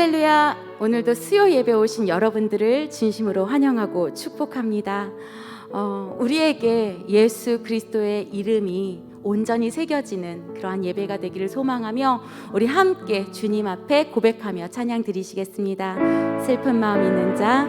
할렐루야! 오늘도 수요 예배 오신 여러분들을 진심으로 환영하고 축복합니다. 우리에게 예수 그리스도의 이름이 온전히 새겨지는 그러한 예배가 되기를 소망하며 우리 함께 주님 앞에 고백하며 찬양 드리시겠습니다. 슬픈 마음 있는 자,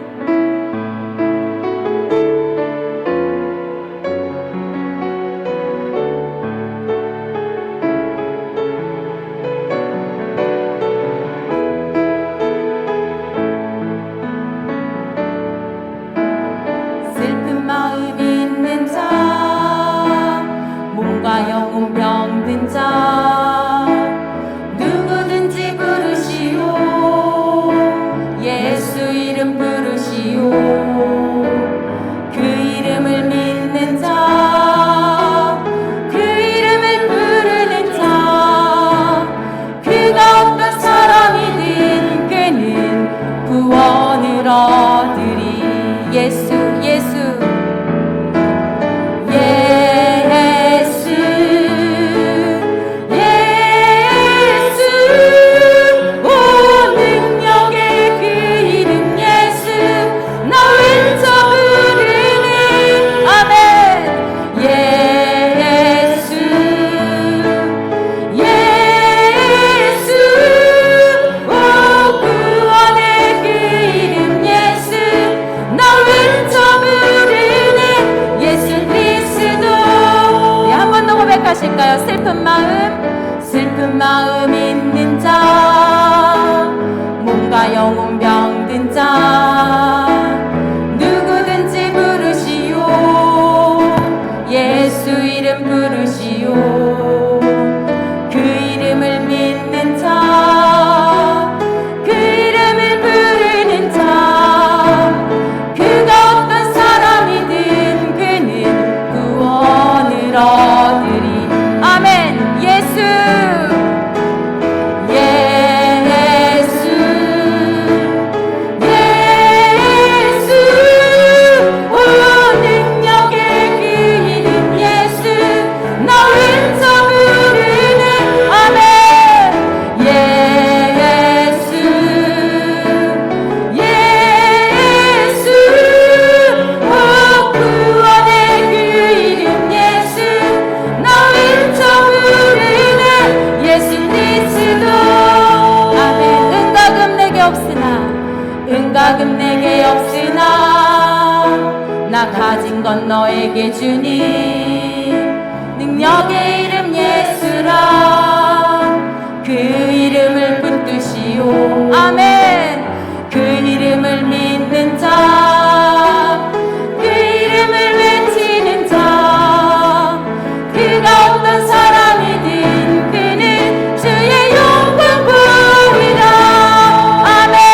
영혼 병든 자 누구든지 부르시오. 예수 이름 부르시오. 그 이름을 믿는 자, 그 이름을 부르는 자, 그가 어떤 사람이든 그는 구원을 얻으리. 예수 슬픈 마음 있는 자, 몸과 영혼 병든 자 누구든지 부르시오. 예수 이름 부르시오. 그 이름을 믿는 자, 그 이름을 부르는 자, 그가 어떤 사람이든 그는 구원을 얻으리. 아멘. 예수 은각은 내게 없으나 나 가진 건 너에게 주니. 능력의 이름 예수라. 그 이름을 붙드시오. 아멘. 그 이름을 믿는 자, 그 이름을 외치는 자, 그가 어떤 사람이든 그는 주의 영광 보리라. 아멘.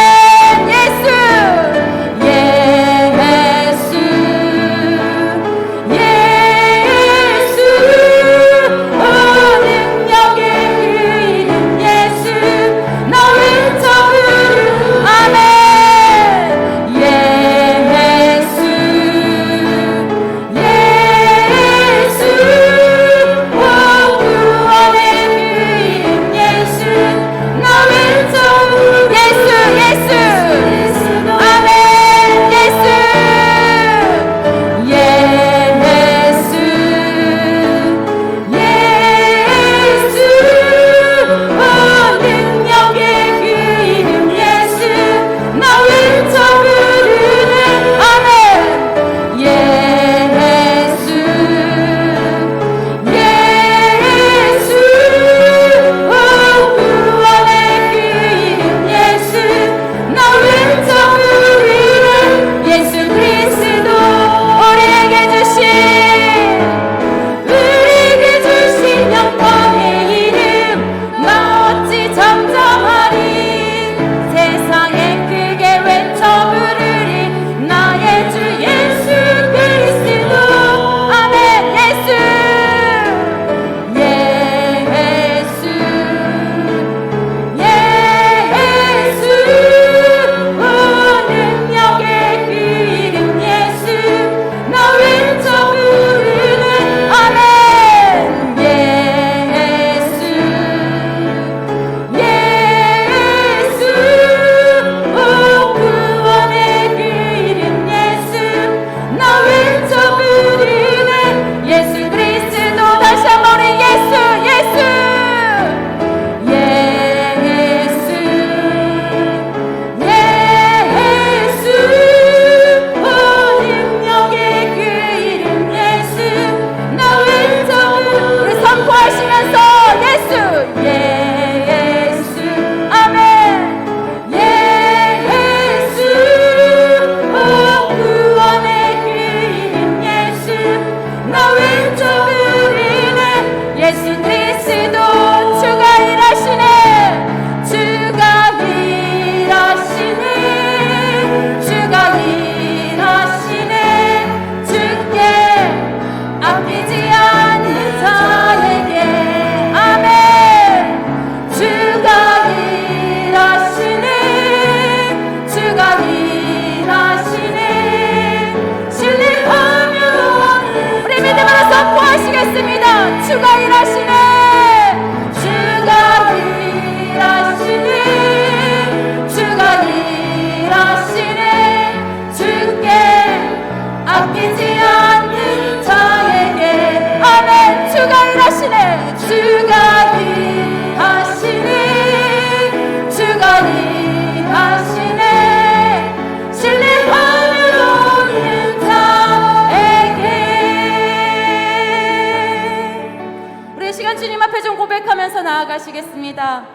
나아가시겠습니다.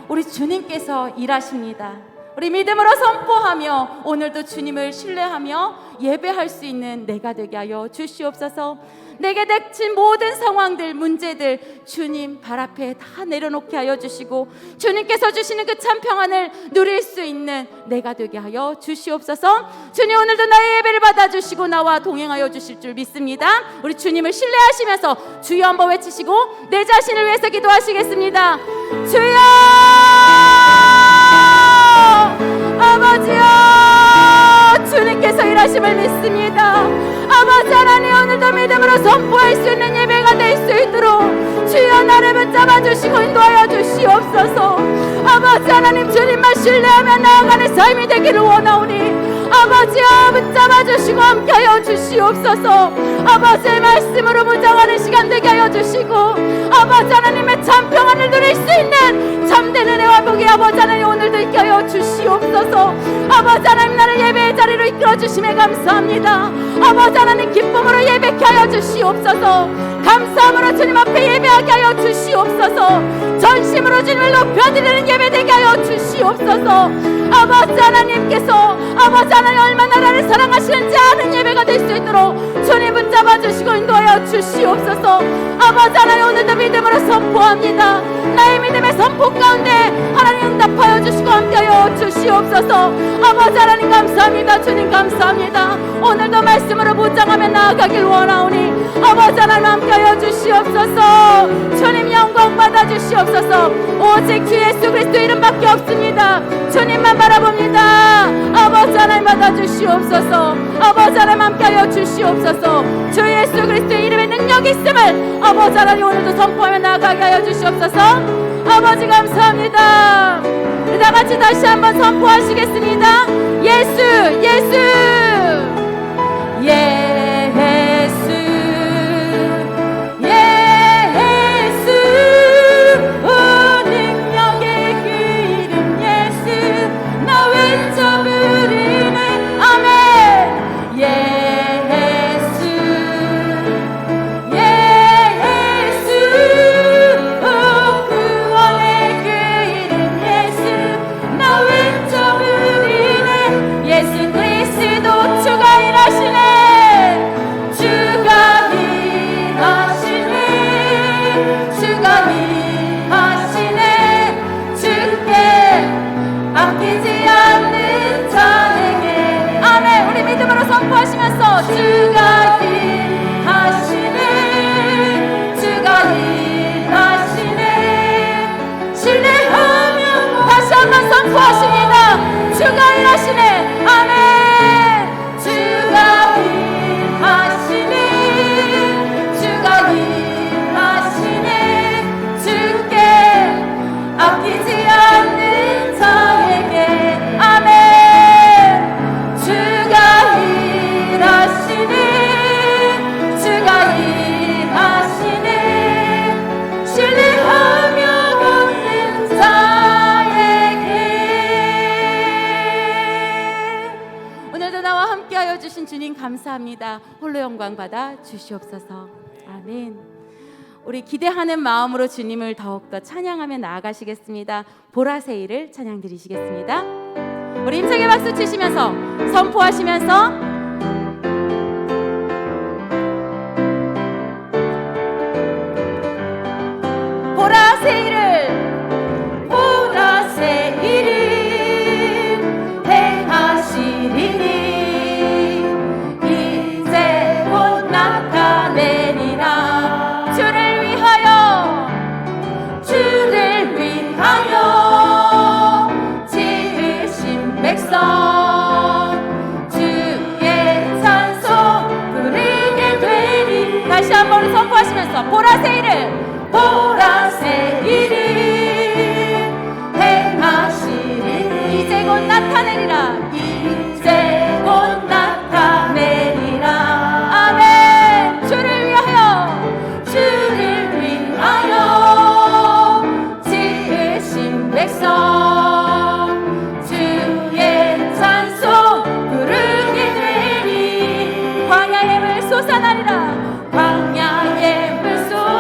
우리 주님께서 일하십니다. 우리 믿음으로 선포하며 오늘도 주님을 신뢰하며 예배할 수 있는 내가 되게 하여 주시옵소서. 내게 닥친 모든 상황들, 문제들 주님 발 앞에 다 내려놓게 하여 주시고 주님께서 주시는 그 참 평안을 누릴 수 있는 내가 되게 하여 주시옵소서. 주님 오늘도 나의 예배를 받아주시고 나와 동행하여 주실 줄 믿습니다. 우리 주님을 신뢰하시면서 주여 한번 외치시고 내 자신을 위해서 기도하시겠습니다. 주여 아버지여, 주님께서 일하심을 믿습니다. 아버지 하나님 오늘도 믿음으로 선포할 수 있는 예배가 될 수 있도록 주여 나를 붙잡아 주시고 인도하여 주시옵소서. 아버지 하나님 주님만 신뢰하며 나아가는 삶이 되기를 원하오니 아버지여 붙잡아 주시고 함께하여 주시옵소서. 아버지의 말씀으로 무장하는 시간 되게 하여 주시고 아버지 하나님의 참 평안을 누릴 수 있는 참된 은혜와 복이 아버지 하나님 오늘도 있게 하여 주시옵소서. 아버지 하나님 나를 예배의 자리로 이끌어 주심에 감사합니다. 아버지 하나님 기쁨으로 예배케 하여 주시옵소서. 감사함으로 주님 앞에 예배하게 하여 주시옵소서. 전심으로 주님을 높여드리는 예배 되게 하여 주시옵소서. 아버지 하나님께서 아버지 하나님 얼마나 나를 사랑하시는지 아는 예배가 될 수 있도록 주님 붙잡아 주시고 인도하여 주시옵소서. 아버지 하나님 오늘도 믿음으로 선포합니다. 나의 믿음의 선포 가운데 하나님 응답하여 주시고 함께하여 주시옵소서. 아버지 하나님 감사합니다. 주님 감사합니다. 오늘도 말씀으로 무장하며 나아가길 원하오니 아버지 하나님 함께하여 주시옵소서. 주님 영광 받아 주시옵소서. 오직 주 예수 그리스도 이름밖에 없습니다. 주님만 바라봅니다. 아버지 하나님 받아 주시옵소서. 아버지 하나님 함께하여 주시옵소서. 주 예수 그리스도의 이름에 능력이 있음을 아버지 하나님 오늘도 선포하며 나아가게 하여 주시옵소서. 아버지 감사합니다. 다 같이 다시 한번 선포하시겠습니다. 예수 예수 예수 선포하시면서 주가 일하시네 주가 일하시네 신뢰하며 다시 한번 선포하십니다. 주가 일하시네 아멘. 주가 일하시네 주가 일하시네 주께 아끼지 않는 자에게 아멘. 주신 주님 감사합니다. 홀로 영광 받아 주시옵소서. 아멘. 우리 기대하는 마음으로 주님을 더욱더 찬양하며 나아가시겠습니다. 보라새일을 찬양 드리시겠습니다. 우리 힘차게 박수 치시면서 선포하시면서 보라새일을 행하시리니 다시 한번 선포하시면서 보라새일을 행하시리니 이제 곧 나타내리라 이제 곧 나타내리라 아멘. 주를 위하여 지으신 백성 주의 찬송 부르게 되니 광야의 물 솟아나리라 광야의 물 솟아나리라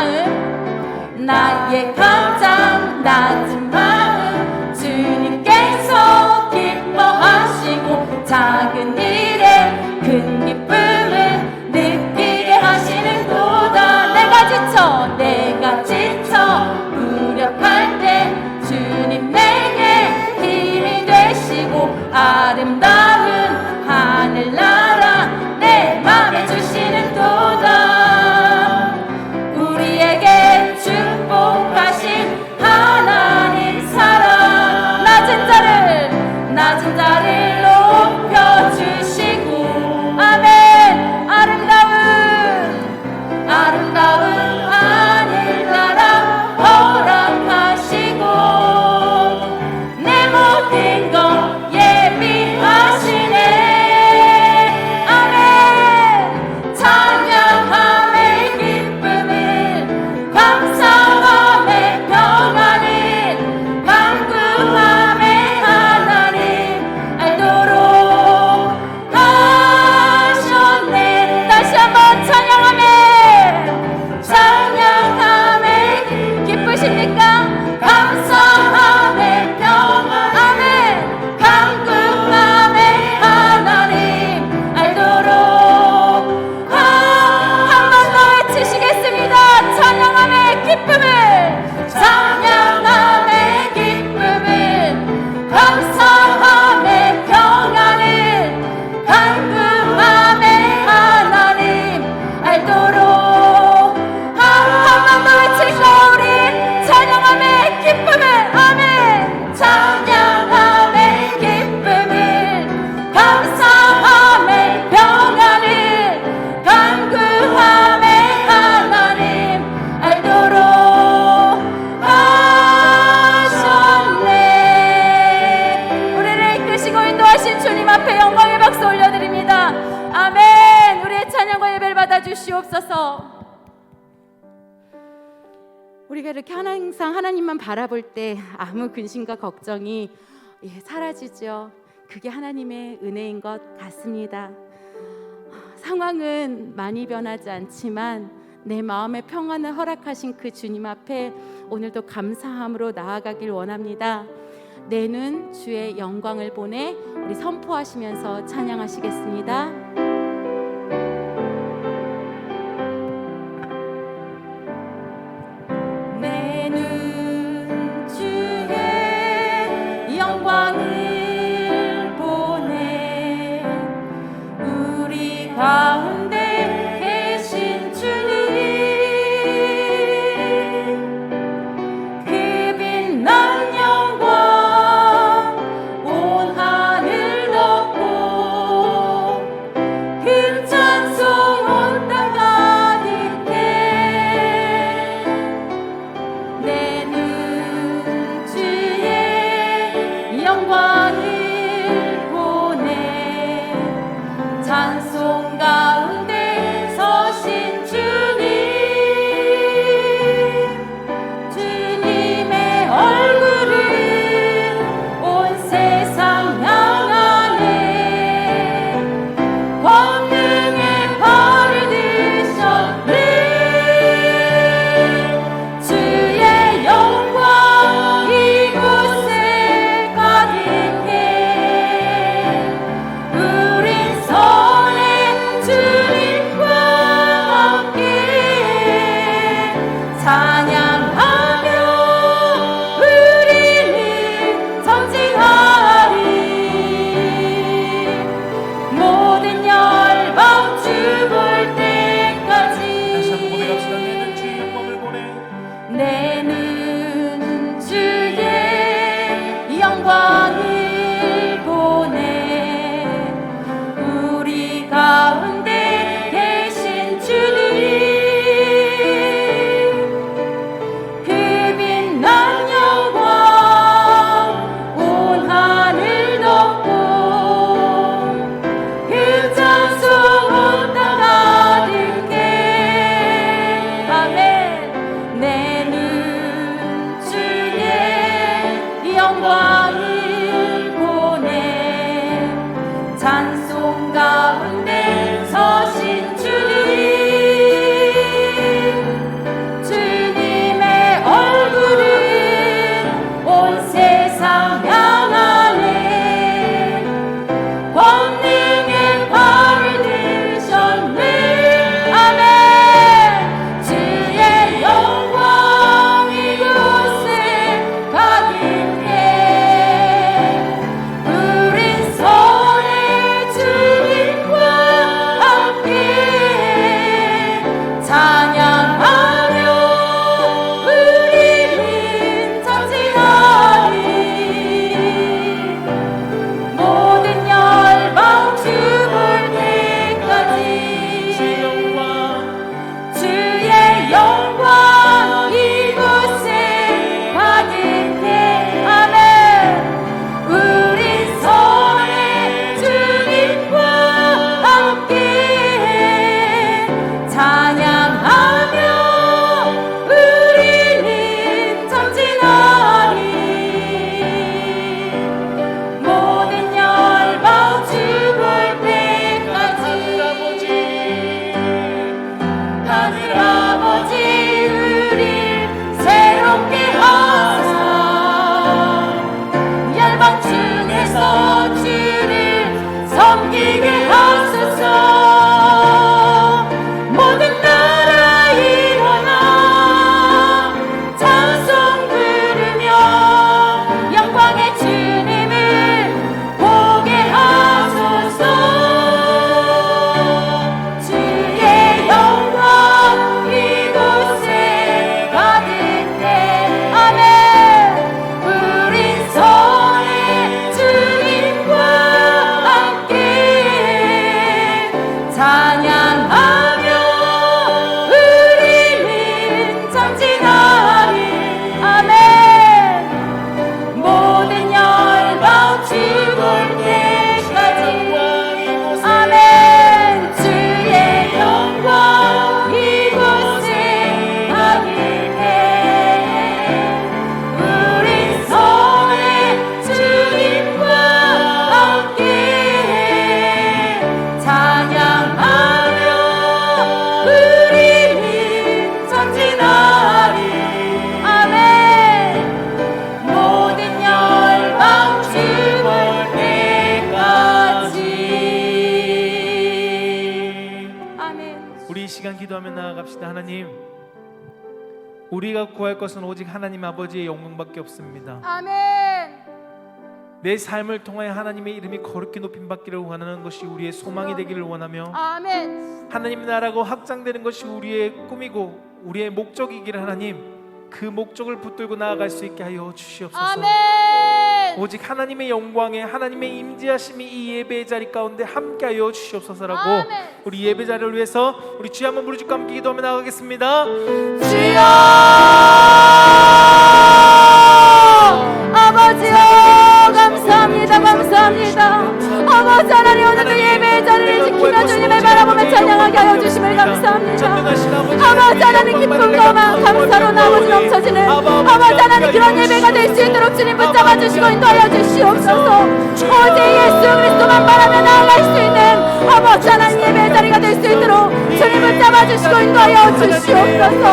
마음, 나의 가장 낮은 마음 주님께서 기뻐하시고 작은 일에 큰 기쁨을 느끼게 하시는도다. 내가 지쳐 무력할 때 주님 내게 힘이 되시고 아름다운 하늘나라 내 맘에 주시는도다. 우리에게 축복하신 하나님 사랑, 낮은 자를 높여주시고 아멘. 아름다운 하늘나라 허락하시고 내 모든 것 예비하시네. 아멘. 찬양함의 기쁨을 감사함의 평안을 강구함의 하나님 알도록 하셨네. 다시 한번 찬양함에 기쁘십니까? 감사함의 평안 아멘. 강구함의 하나님 알도록 한 번 더 외치시겠습니다. 찬양함의 기쁨을 감사함의 평안을 강구함의 하나님 알도록 한 번 더 외칠까요? 우리 찬양함의 기쁨을 아멘. 찬양함의 기쁨을 감사함의 평안을 강구함의 하나님 알도록 하셨네. 우리를 이끄시고 인도하신 주님 앞에 영광의 박수 올려드립니다. 아멘. 우리의 찬양과 예배를 받아주시옵소서. 우리가 이렇게 항상 하나님만 바라볼 때 아무 근심과 걱정이 사라지죠. 그게 하나님의 은혜인 것 같습니다. 상황은 많이 변하지 않지만 내 마음의 평안을 허락하신 그 주님 앞에 오늘도 감사함으로 나아가길 원합니다. 내 눈 주의 영광을 보내 우리 선포하시면서 찬양하시겠습니다. 내 눈 주의 영광을 보내 우리 가운데 계신 주님 그 빛난 영광 온 하늘 덮고 그 찬송 온 땅 가득해 내 눈 주의 영광을 보내 찬송 가운데 서신 주님의 얼굴을 온 세상 향하네 권능의 발을 드셨네 주의 영광 이곳에 가득해 우린 선의 주님과 함께 찬양하며 우리는 전진하리 모든 열방 주 볼 때까지 다시 한번 고백합시다. 내는 주의 영광을 보내 내 눈 주의 영광을 보내 우리 가운데 계신 주님 기도하며 나아갑시다. 하나님, 우리가 구할 것은 오직 하나님 아버지의 영광밖에 없습니다. 아멘. 내 삶을 통하여 하나님의 이름이 거룩히 높임 받기를 원하는 것이 우리의 소망이 되기를 원하며, 아멘. 하나님 나라가 확장되는 것이 우리의 꿈이고 우리의 목적이기를 하나님, 그 목적을 붙들고 나아갈 수 있게 하여 주시옵소서. 아멘. 오직 하나님의 영광에 하나님의 임재하심이 이 예배의 자리 가운데 함께하여 주시옵소서라고 아멘. 우리 예배 자리를 위해서 우리 주여 한번 부르짖고 함께 기도하며 나가겠습니다. 주여, 아버지여, 감사합니다. 감사합니다. 아버지 하나님, 오늘도 예배의 자리를 지키며 주님을 바라보며 찬양하게 하여 주심을 감사합니다. 아버지 하나님, 기쁨과 감사로 아버지 넘쳐지는 아버지 하나님, 그런 예배가 될 수 있도록 주님 붙잡아 주시고 인도하여 주시옵소서. 오직 예수 그리스도만 바라며 나아갈 수 있는 아버지 하나님 예배의 자리가 될 수 있도록 주님 붙잡아 주시고 인도하여 주시옵소서.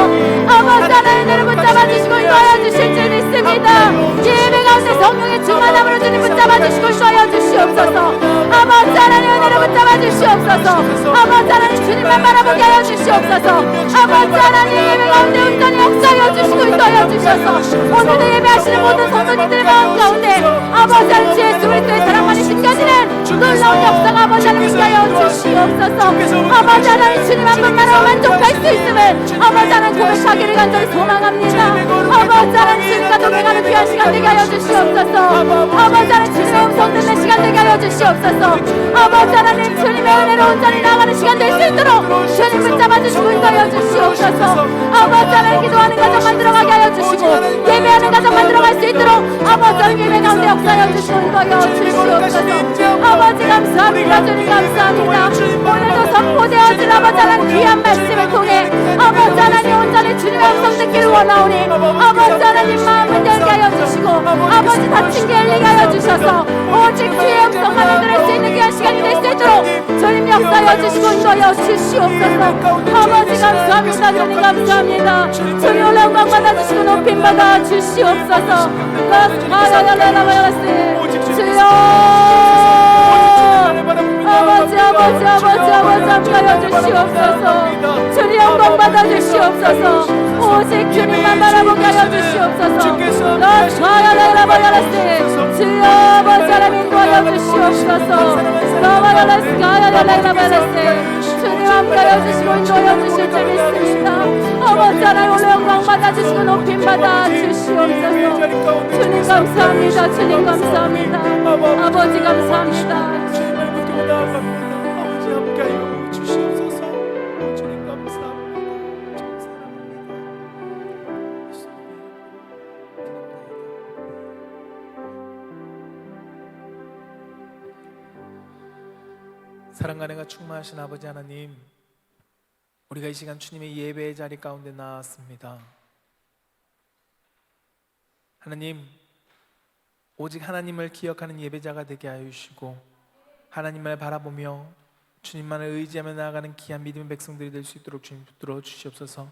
아버지 하나님, 나를 붙잡아 주시고 인도하여 주실 줄 믿습니다. 예배 가운데 성령의 충만함으로 주님 붙잡아 주시고 인도하여 주시옵소서. 아버지 하나님, 은혜를 붙잡아 주시옵소서. 아버지 하나님, 주님만 바라보게 하여 주시옵소서. 아버지 하나님, 예배 가운데 온전히 역사하여 주시고 인도하여 주셔서 오늘도 예배하시는 모든 성도님들의 마음 가운데 아버지 하나님, 주 예수 그리스도의 사랑만이 지켜지는 놀라운 역사가 아버지 하나님 있게 하여 주시옵소서. 아버지 하나님, 주님 한 분만으로 만족할 수 있음을 아버지 하나님 고백하기를 간절히 소망합니다. 아버지 하나님, 주님과 동행하는 귀한 시간 되게 하여 주시옵소서. 아버지 하나님, 주님의 음성 듣는 시간 되게 하여 주시옵소서. 아버지 하나님, 주님의 은혜로 온전히 나아가는 시간 될 수 있도록 주님 붙잡아 주시고 인도하여 주시옵소서. 아버지 하나님, 기도하는 가정만 들어가게 하여 주시고 예배하는 가정만 들어갈 수 있도록 아버지 하나님, 예배 가운데 역사하여 주시고 인도하여 주시옵소서. 아버지 감사합니다. 주님 감사합니다. 오늘도 선포되어질 아버지 하나님 귀한 말씀을 통해 아버지 하나님 온전히 주님의 음성 듣기를 원하오니 아버지 하나님 마음을 열게 하여 주시고 아버지 다친 게 열리게 하여 주셔서 오직 주의 음성만을 들을 수 있는 귀한 시간이 될 수 있도록 주님 역사하여 주시고 인도하여 주시옵소서. 아버지 감사합니다. 주님 감사합니다. 주님 올라온 것 받아주시고 높임 받아 주시옵소서. 주여, 아버지 함께하여 주시옵소서. 주님 영광 받아 주시옵소서. 오직 주님만 바라보게 하여 주시옵소서. 주여, 아버지 하나님 인도하여 주시옵소서. 주님 함께하여 주시고 인도하여 주실 줄 믿습니다. 아버지 하나님, 오늘 영광 받아 주시고 높임 받아 주시옵소서. 주님 감사합니다. 주님 감사합니다. 아버지 감사합니다. 아버지 함께하여 주시옵소서. 주님 감사합니다. 주님 사랑합니다. 사랑과 은혜가 충만하신 아버지 하나님, 우리가 이 시간 주님의 예배의 자리 가운데 나왔습니다. 하나님, 오직 하나님을 기억하는 예배자가 되게 하여 주시고 하나님을 바라보며 주님만을 의지하며 나아가는 귀한 믿음의 백성들이 될 수 있도록 주님 붙들어 주시옵소서.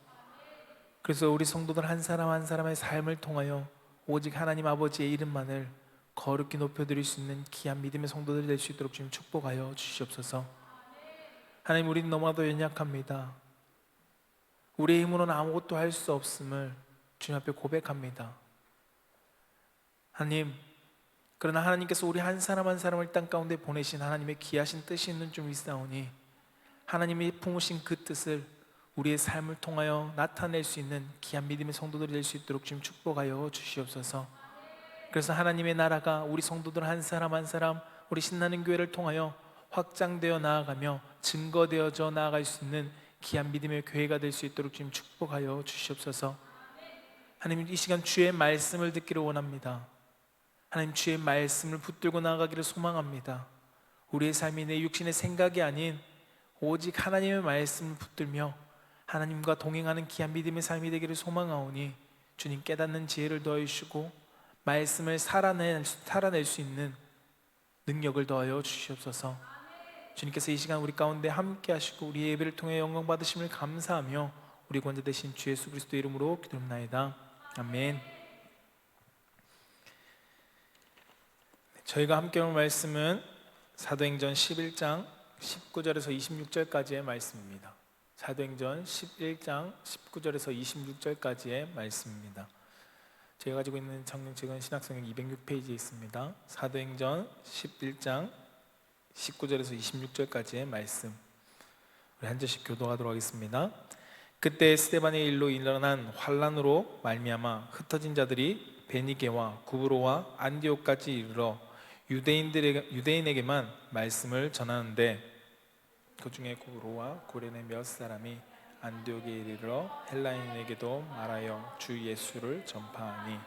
그래서 우리 성도들 한 사람 한 사람의 삶을 통하여 오직 하나님 아버지의 이름만을 거룩히 높여드릴 수 있는 귀한 믿음의 성도들이 될 수 있도록 주님 축복하여 주시옵소서. 하나님, 우리는 너무나도 연약합니다. 우리의 힘으로는 아무것도 할 수 없음을 주님 앞에 고백합니다. 하나님, 그러나 하나님께서 우리 한 사람 한 사람을 땅 가운데 보내신 하나님의 귀하신 뜻이 있는 줄 믿사오니 하나님이 품으신 그 뜻을 우리의 삶을 통하여 나타낼 수 있는 귀한 믿음의 성도들이 될 수 있도록 주님 축복하여 주시옵소서. 그래서 하나님의 나라가 우리 성도들 한 사람 한 사람 우리 신나는 교회를 통하여 확장되어 나아가며 증거되어져 나아갈 수 있는 귀한 믿음의 교회가 될 수 있도록 주님 축복하여 주시옵소서. 하나님, 이 시간 주의 말씀을 듣기를 원합니다. 하나님, 주의 말씀을 붙들고 나아가기를 소망합니다. 우리의 삶이 내 육신의 생각이 아닌 오직 하나님의 말씀을 붙들며 하나님과 동행하는 귀한 믿음의 삶이 되기를 소망하오니 주님 깨닫는 지혜를 더해 주시고 말씀을 살아낼 수 있는 능력을 더하여 주시옵소서. 주님께서 이 시간 우리 가운데 함께 하시고 우리 예배를 통해 영광 받으심을 감사하며 우리 구원자 되신 주 예수 그리스도 이름으로 기도합나이다. 아멘. 저희가 함께 볼 말씀은 사도행전 11장 19절에서 26절까지의 말씀입니다. 사도행전 11장 19절에서 26절까지의 말씀입니다. 제가 가지고 있는 성경책은 신약성경 206페이지에 있습니다. 사도행전 11장 19절에서 26절까지의 말씀, 우리 한 절씩 교독하도록 하겠습니다. 그때 스데반의 일로 일어난 환란으로 말미암아 흩어진 자들이 베니게와 구브로와 안디옥까지 이르러 유대인에게만 말씀을 전하는데, 그 중에 구브로와 고레네 몇 사람이 안디옥에 이르러 헬라인에게도 말하여 주 예수를 전파하니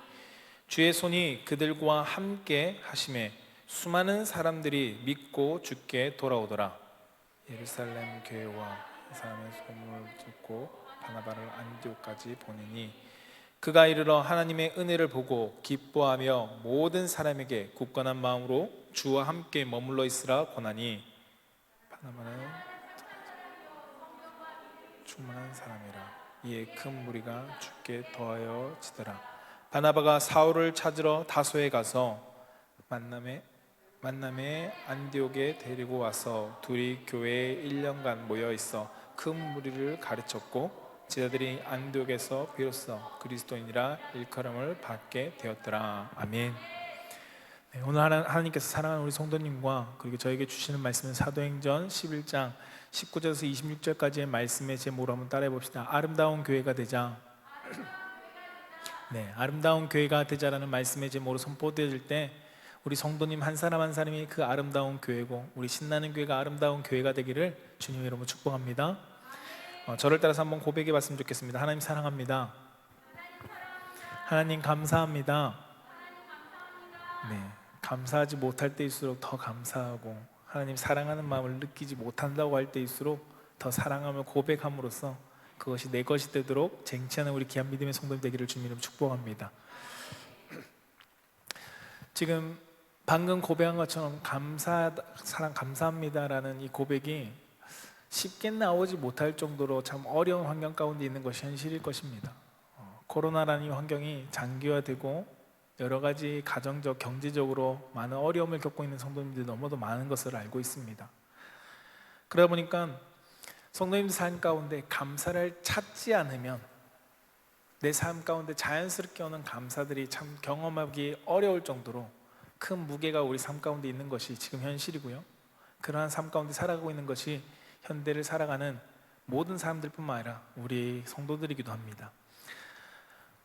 주의 손이 그들과 함께 하심에 수많은 사람들이 믿고 주께 돌아오더라. 예루살렘 교회와 이 사람의 소문을 듣고 바나바를 안디옥까지 보내니 그가 이르러 하나님의 은혜를 보고 기뻐하며 모든 사람에게 굳건한 마음으로 주와 함께 머물러 있으라 권하니, 바나바는 충만한 사람이라. 이에 큰 무리가 주께 더하여 지더라. 바나바가 사울을 찾으러 다소에 가서 만남에 안디옥에 데리고 와서 둘이 교회에 1년간 모여 있어 큰 무리를 가르쳤고 제자들이 안디옥에서 비로소 그리스도인이라 일컬음을 받게 되었더라. 아멘. 네, 오늘 하나님께서 사랑하는 우리 성도님과 그리고 저에게 주시는 말씀은 사도행전 11장 19절에서 26절까지의 말씀의 제목으로 한번 따라해 봅시다. 아름다운 교회가 되자. 네, 아름다운 교회가 되자라는 말씀의 제목으로 선포되어질 때 우리 성도님 한 사람 한 사람이 그 아름다운 교회고 우리 신나는 교회가 아름다운 교회가 되기를 주님의 이름으로 축복합니다. 저를 따라서 한번 고백해 봤으면 좋겠습니다. 하나님 사랑합니다. 하나님 감사합니다. 네, 감사하지 못할 때일수록 더 감사하고 하나님 사랑하는 마음을 느끼지 못한다고 할 때일수록 더 사랑하며 고백함으로써 그것이 내 것이 되도록 쟁취하는 우리 귀한 믿음의 성도님 되기를 주님 이름 축복합니다. 지금 방금 고백한 것처럼 사랑 감사합니다라는 이 고백이 쉽게 나오지 못할 정도로 참 어려운 환경 가운데 있는 것이 현실일 것입니다. 코로나라는 이 환경이 장기화되고 여러 가지 가정적, 경제적으로 많은 어려움을 겪고 있는 성도님들이 너무도 많은 것을 알고 있습니다. 그러다 보니까 성도님들 삶 가운데 감사를 찾지 않으면 내 삶 가운데 자연스럽게 오는 감사들이 참 경험하기 어려울 정도로 큰 무게가 우리 삶 가운데 있는 것이 지금 현실이고요. 그러한 삶 가운데 살아가고 있는 것이 현대를 살아가는 모든 사람들뿐만 아니라 우리 성도들이기도 합니다.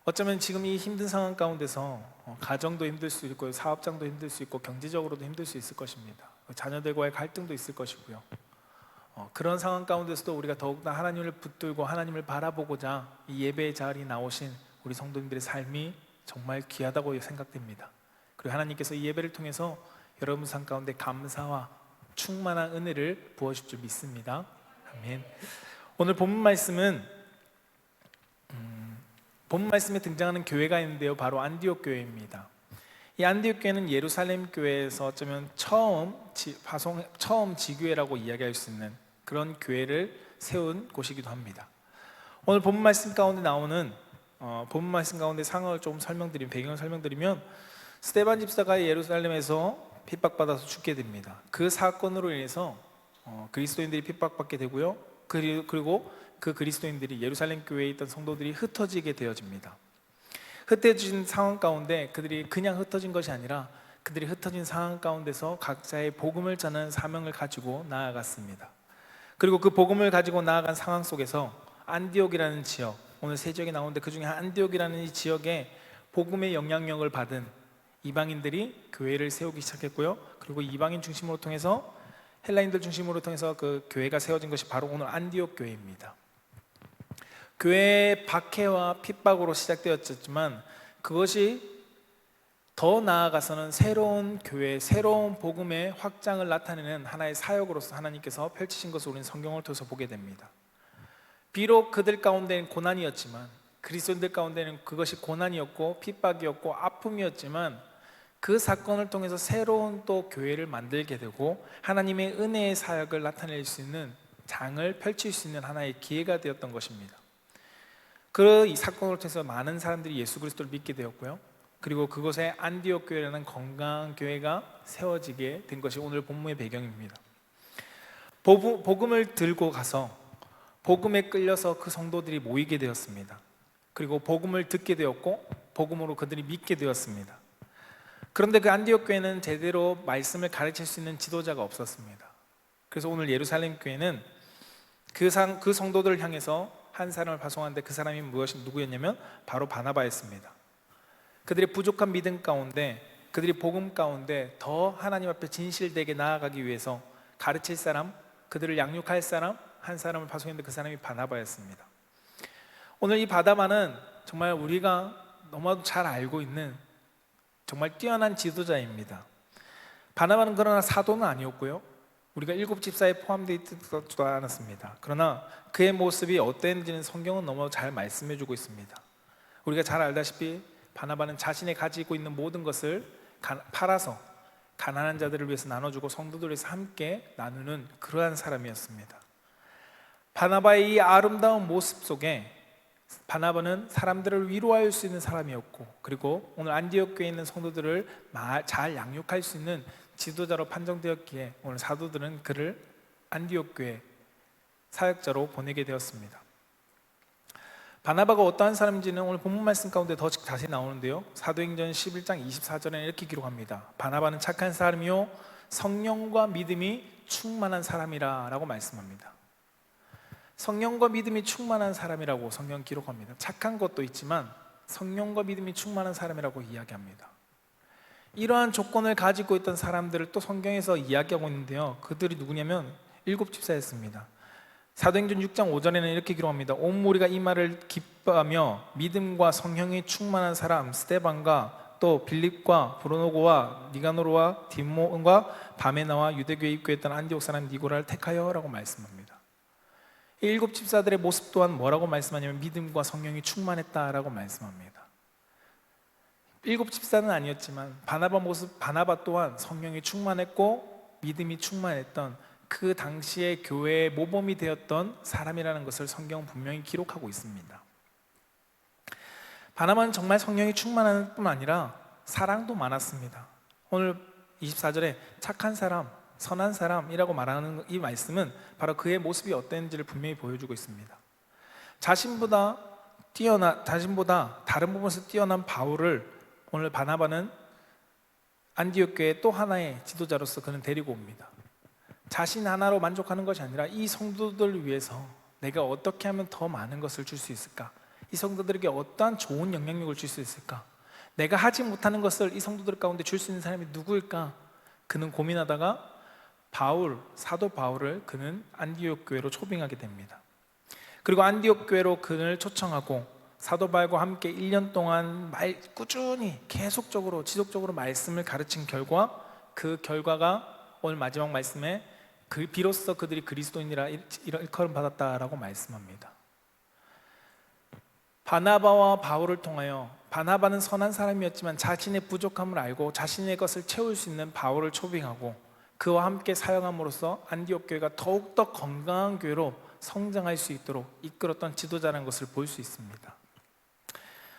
어쩌면 지금 이 힘든 상황 가운데서 가정도 힘들 수 있고 사업장도 힘들 수 있고 경제적으로도 힘들 수 있을 것입니다. 자녀들과의 갈등도 있을 것이고요. 그런 상황 가운데서도 우리가 더욱더 하나님을 붙들고 하나님을 바라보고자 이 예배의 자리에 나오신 우리 성도님들의 삶이 정말 귀하다고 생각됩니다. 그리고 하나님께서 이 예배를 통해서 여러분 삶 가운데 감사와 충만한 은혜를 부어주실 줄 믿습니다. 아멘. 오늘 본문 말씀은 본문 말씀에 등장하는 교회가 있는데요, 바로 안디옥 교회입니다. 이 안디옥 교회는 예루살렘 교회에서 어쩌면 처음 지교회라고 이야기할 수 있는 그런 교회를 세운 곳이기도 합니다. 오늘 본문 말씀 가운데 나오는 본문 말씀 가운데 상황을 좀 배경을 설명드리면 스데반 집사가 예루살렘에서 핍박받아서 죽게 됩니다. 그 사건으로 인해서 그리스도인들이 핍박받게 되고요. 그리고 그 그리스도인들이 예루살렘 교회에 있던 성도들이 흩어지게 되어집니다. 흩어진 상황 가운데 그들이 그냥 흩어진 것이 아니라 그들이 흩어진 상황 가운데서 각자의 복음을 전하는 사명을 가지고 나아갔습니다. 그리고 그 복음을 가지고 나아간 상황 속에서 안디옥이라는 지역, 오늘 세 지역이 나오는데 그 중에 안디옥이라는 이 지역에 복음의 영향력을 받은 이방인들이 교회를 세우기 시작했고요. 그리고 이방인 중심으로 통해서 헬라인들 중심으로 통해서 그 교회가 세워진 것이 바로 오늘 안디옥 교회입니다. 교회의 박해와 핍박으로 시작되었지만 그것이 더 나아가서는 새로운 교회, 새로운 복음의 확장을 나타내는 하나의 사역으로서 하나님께서 펼치신 것을 우리는 성경을 통해서 보게 됩니다. 비록 그들 가운데는 고난이었지만, 그리스도인들 가운데는 그것이 고난이었고 핍박이었고 아픔이었지만 그 사건을 통해서 새로운 또 교회를 만들게 되고 하나님의 은혜의 사역을 나타낼 수 있는 장을 펼칠 수 있는 하나의 기회가 되었던 것입니다. 이 사건을 통해서 많은 사람들이 예수 그리스도를 믿게 되었고요. 그리고 그곳에 안디옥 교회라는 건강한 교회가 세워지게 된 것이 오늘 본문의 배경입니다. 복음을 들고 가서 복음에 끌려서 그 성도들이 모이게 되었습니다. 그리고 복음을 듣게 되었고 복음으로 그들이 믿게 되었습니다. 그런데 그 안디옥 교회는 제대로 말씀을 가르칠 수 있는 지도자가 없었습니다. 그래서 오늘 예루살렘 교회는 그 성도들을 향해서 한 사람을 파송하는데 그 사람이 누구였냐면 바로 바나바였습니다. 그들의 부족한 믿음 가운데, 그들이 복음 가운데 더 하나님 앞에 진실되게 나아가기 위해서 가르칠 사람, 그들을 양육할 사람 한 사람을 파송했는데 그 사람이 바나바였습니다. 오늘 이 바나바는 정말 우리가 너무나도 잘 알고 있는 정말 뛰어난 지도자입니다. 바나바는 그러나 사도는 아니었고요, 우리가 일곱 집사에 포함되어 있지도 않았습니다. 그러나 그의 모습이 어땠는지는 성경은 너무 잘 말씀해주고 있습니다. 우리가 잘 알다시피 바나바는 자신이 가지고 있는 모든 것을 팔아서 가난한 자들을 위해서 나눠주고 성도들을 위해서 함께 나누는 그러한 사람이었습니다. 바나바의 이 아름다운 모습 속에 바나바는 사람들을 위로할 수 있는 사람이었고, 그리고 오늘 안디옥 교회에 있는 성도들을 잘 양육할 수 있는 지도자로 판정되었기에 오늘 사도들은 그를 안디옥 교회 사역자로 보내게 되었습니다. 바나바가 어떠한 사람인지는 오늘 본문 말씀 가운데 더 자세히 나오는데요, 사도행전 11장 24절에는 이렇게 기록합니다. 바나바는 착한 사람이요 성령과 믿음이 충만한 사람이라 라고 말씀합니다. 성령과 믿음이 충만한 사람이라고 성경 기록합니다. 착한 것도 있지만 성령과 믿음이 충만한 사람이라고 이야기합니다. 이러한 조건을 가지고 있던 사람들을 또 성경에서 이야기하고 있는데요, 그들이 누구냐면 일곱 집사였습니다. 사도행전 6장 5절에는 이렇게 기록합니다. 온 무리가 이 말을 기뻐하며 믿음과 성령이 충만한 사람 스데반과 또 빌립과 브로노고와 니가노르와 디모과 바메나와 유대교에 입교했던 안디옥 사람 니고라를 택하여 라고 말씀합니다. 이 일곱 집사들의 모습 또한 뭐라고 말씀하냐면 믿음과 성령이 충만했다라고 말씀합니다. 일곱 집사는 아니었지만 바나바 또한 성령이 충만했고 믿음이 충만했던 그 당시의 교회의 모범이 되었던 사람이라는 것을 성경은 분명히 기록하고 있습니다. 바나바는 정말 성령이 충만한 뿐 아니라 사랑도 많았습니다. 오늘 24절에 착한 사람, 선한 사람이라고 말하는 이 말씀은 바로 그의 모습이 어땠는지를 분명히 보여주고 있습니다. 자신보다 다른 부분에서 뛰어난 바울을 오늘 바나바는 안디옥 교회 또 하나의 지도자로서 그는 데리고 옵니다. 자신 하나로 만족하는 것이 아니라 이 성도들을 위해서 내가 어떻게 하면 더 많은 것을 줄 수 있을까? 이 성도들에게 어떠한 좋은 영향력을 줄 수 있을까? 내가 하지 못하는 것을 이 성도들 가운데 줄 수 있는 사람이 누구일까? 그는 고민하다가 사도 바울을 그는 안디옥 교회로 초빙하게 됩니다. 그리고 안디옥 교회로 그를 초청하고 사도 바울과 함께 1년 동안 꾸준히 계속적으로 지속적으로 말씀을 가르친 결과, 그 결과가 오늘 마지막 말씀에 비로소 그들이 그리스도인이라 일컬음 받았다라고 말씀합니다. 바나바와 바울을 통하여 바나바는 선한 사람이었지만 자신의 부족함을 알고 자신의 것을 채울 수 있는 바울을 초빙하고 그와 함께 사역함으로써 안디옥 교회가 더욱더 건강한 교회로 성장할 수 있도록 이끌었던 지도자라는 것을 볼 수 있습니다.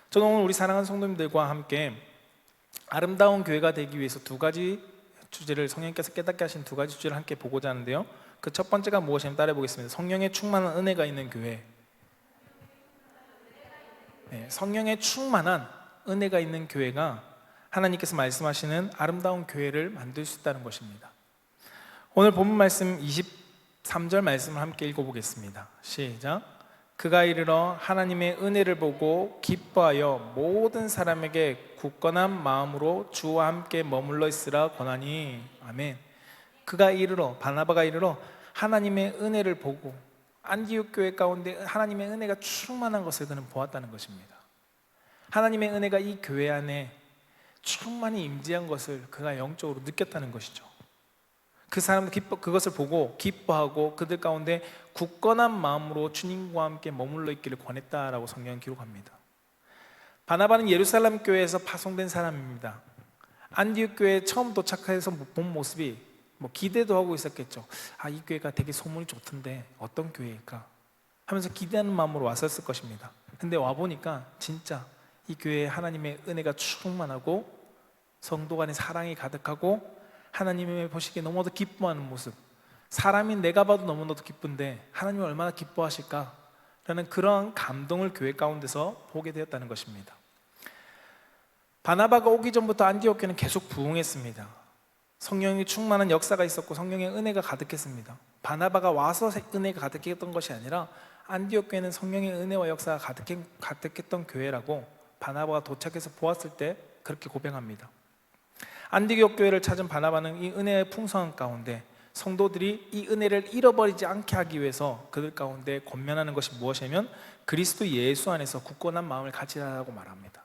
저는 오늘 우리 사랑하는 성도님들과 함께 아름다운 교회가 되기 위해서 두 가지 주제를, 성령께서 깨닫게 하신 두 가지 주제를 함께 보고자 하는데요, 그 첫 번째가 무엇이냐면 따라 보겠습니다. 성령의 충만한 은혜가 있는 교회. 성령의 충만한 은혜가 있는 교회가 하나님께서 말씀하시는 아름다운 교회를 만들 수 있다는 것입니다. 오늘 본문 말씀 23절 말씀을 함께 읽어보겠습니다. 시작. 그가 이르러 하나님의 은혜를 보고 기뻐하여 모든 사람에게 굳건한 마음으로 주와 함께 머물러 있으라 권하니. 아멘. 그가 이르러, 바나바가 이르러 하나님의 은혜를 보고 안디옥 교회 가운데 하나님의 은혜가 충만한 것을 그는 보았다는 것입니다. 하나님의 은혜가 이 교회 안에 충만히 임재한 것을 그가 영적으로 느꼈다는 것이죠. 그 사람은 그것을 보고 기뻐하고 그들 가운데 굳건한 마음으로 주님과 함께 머물러 있기를 권했다라고 성경은 기록합니다. 바나바는 예루살렘 교회에서 파송된 사람입니다. 안디옥 교회에 처음 도착해서 본 모습이 기대도 하고 있었겠죠. 이 교회가 되게 소문이 좋던데 어떤 교회일까 하면서 기대하는 마음으로 왔었을 것입니다. 근데 와보니까 진짜 이 교회에 하나님의 은혜가 충만하고 성도 간의 사랑이 가득하고 하나님의 보시기에 너무도 기뻐하는 모습, 사람이 내가 봐도 너무나도 기쁜데 하나님은 얼마나 기뻐하실까라는 그런 감동을 교회 가운데서 보게 되었다는 것입니다. 바나바가 오기 전부터 안디옥 교회는 계속 부흥했습니다. 성령이 충만한 역사가 있었고 성령의 은혜가 가득했습니다. 바나바가 와서 은혜가 가득했던 것이 아니라 안디옥 교회는 성령의 은혜와 역사가 가득했던 교회라고 바나바가 도착해서 보았을 때 그렇게 고백합니다. 안디옥 교회를 찾은 바나바는 이 은혜의 풍성한 가운데 성도들이 이 은혜를 잃어버리지 않게 하기 위해서 그들 가운데 권면하는 것이 무엇이냐면 그리스도 예수 안에서 굳건한 마음을 가지라고 말합니다.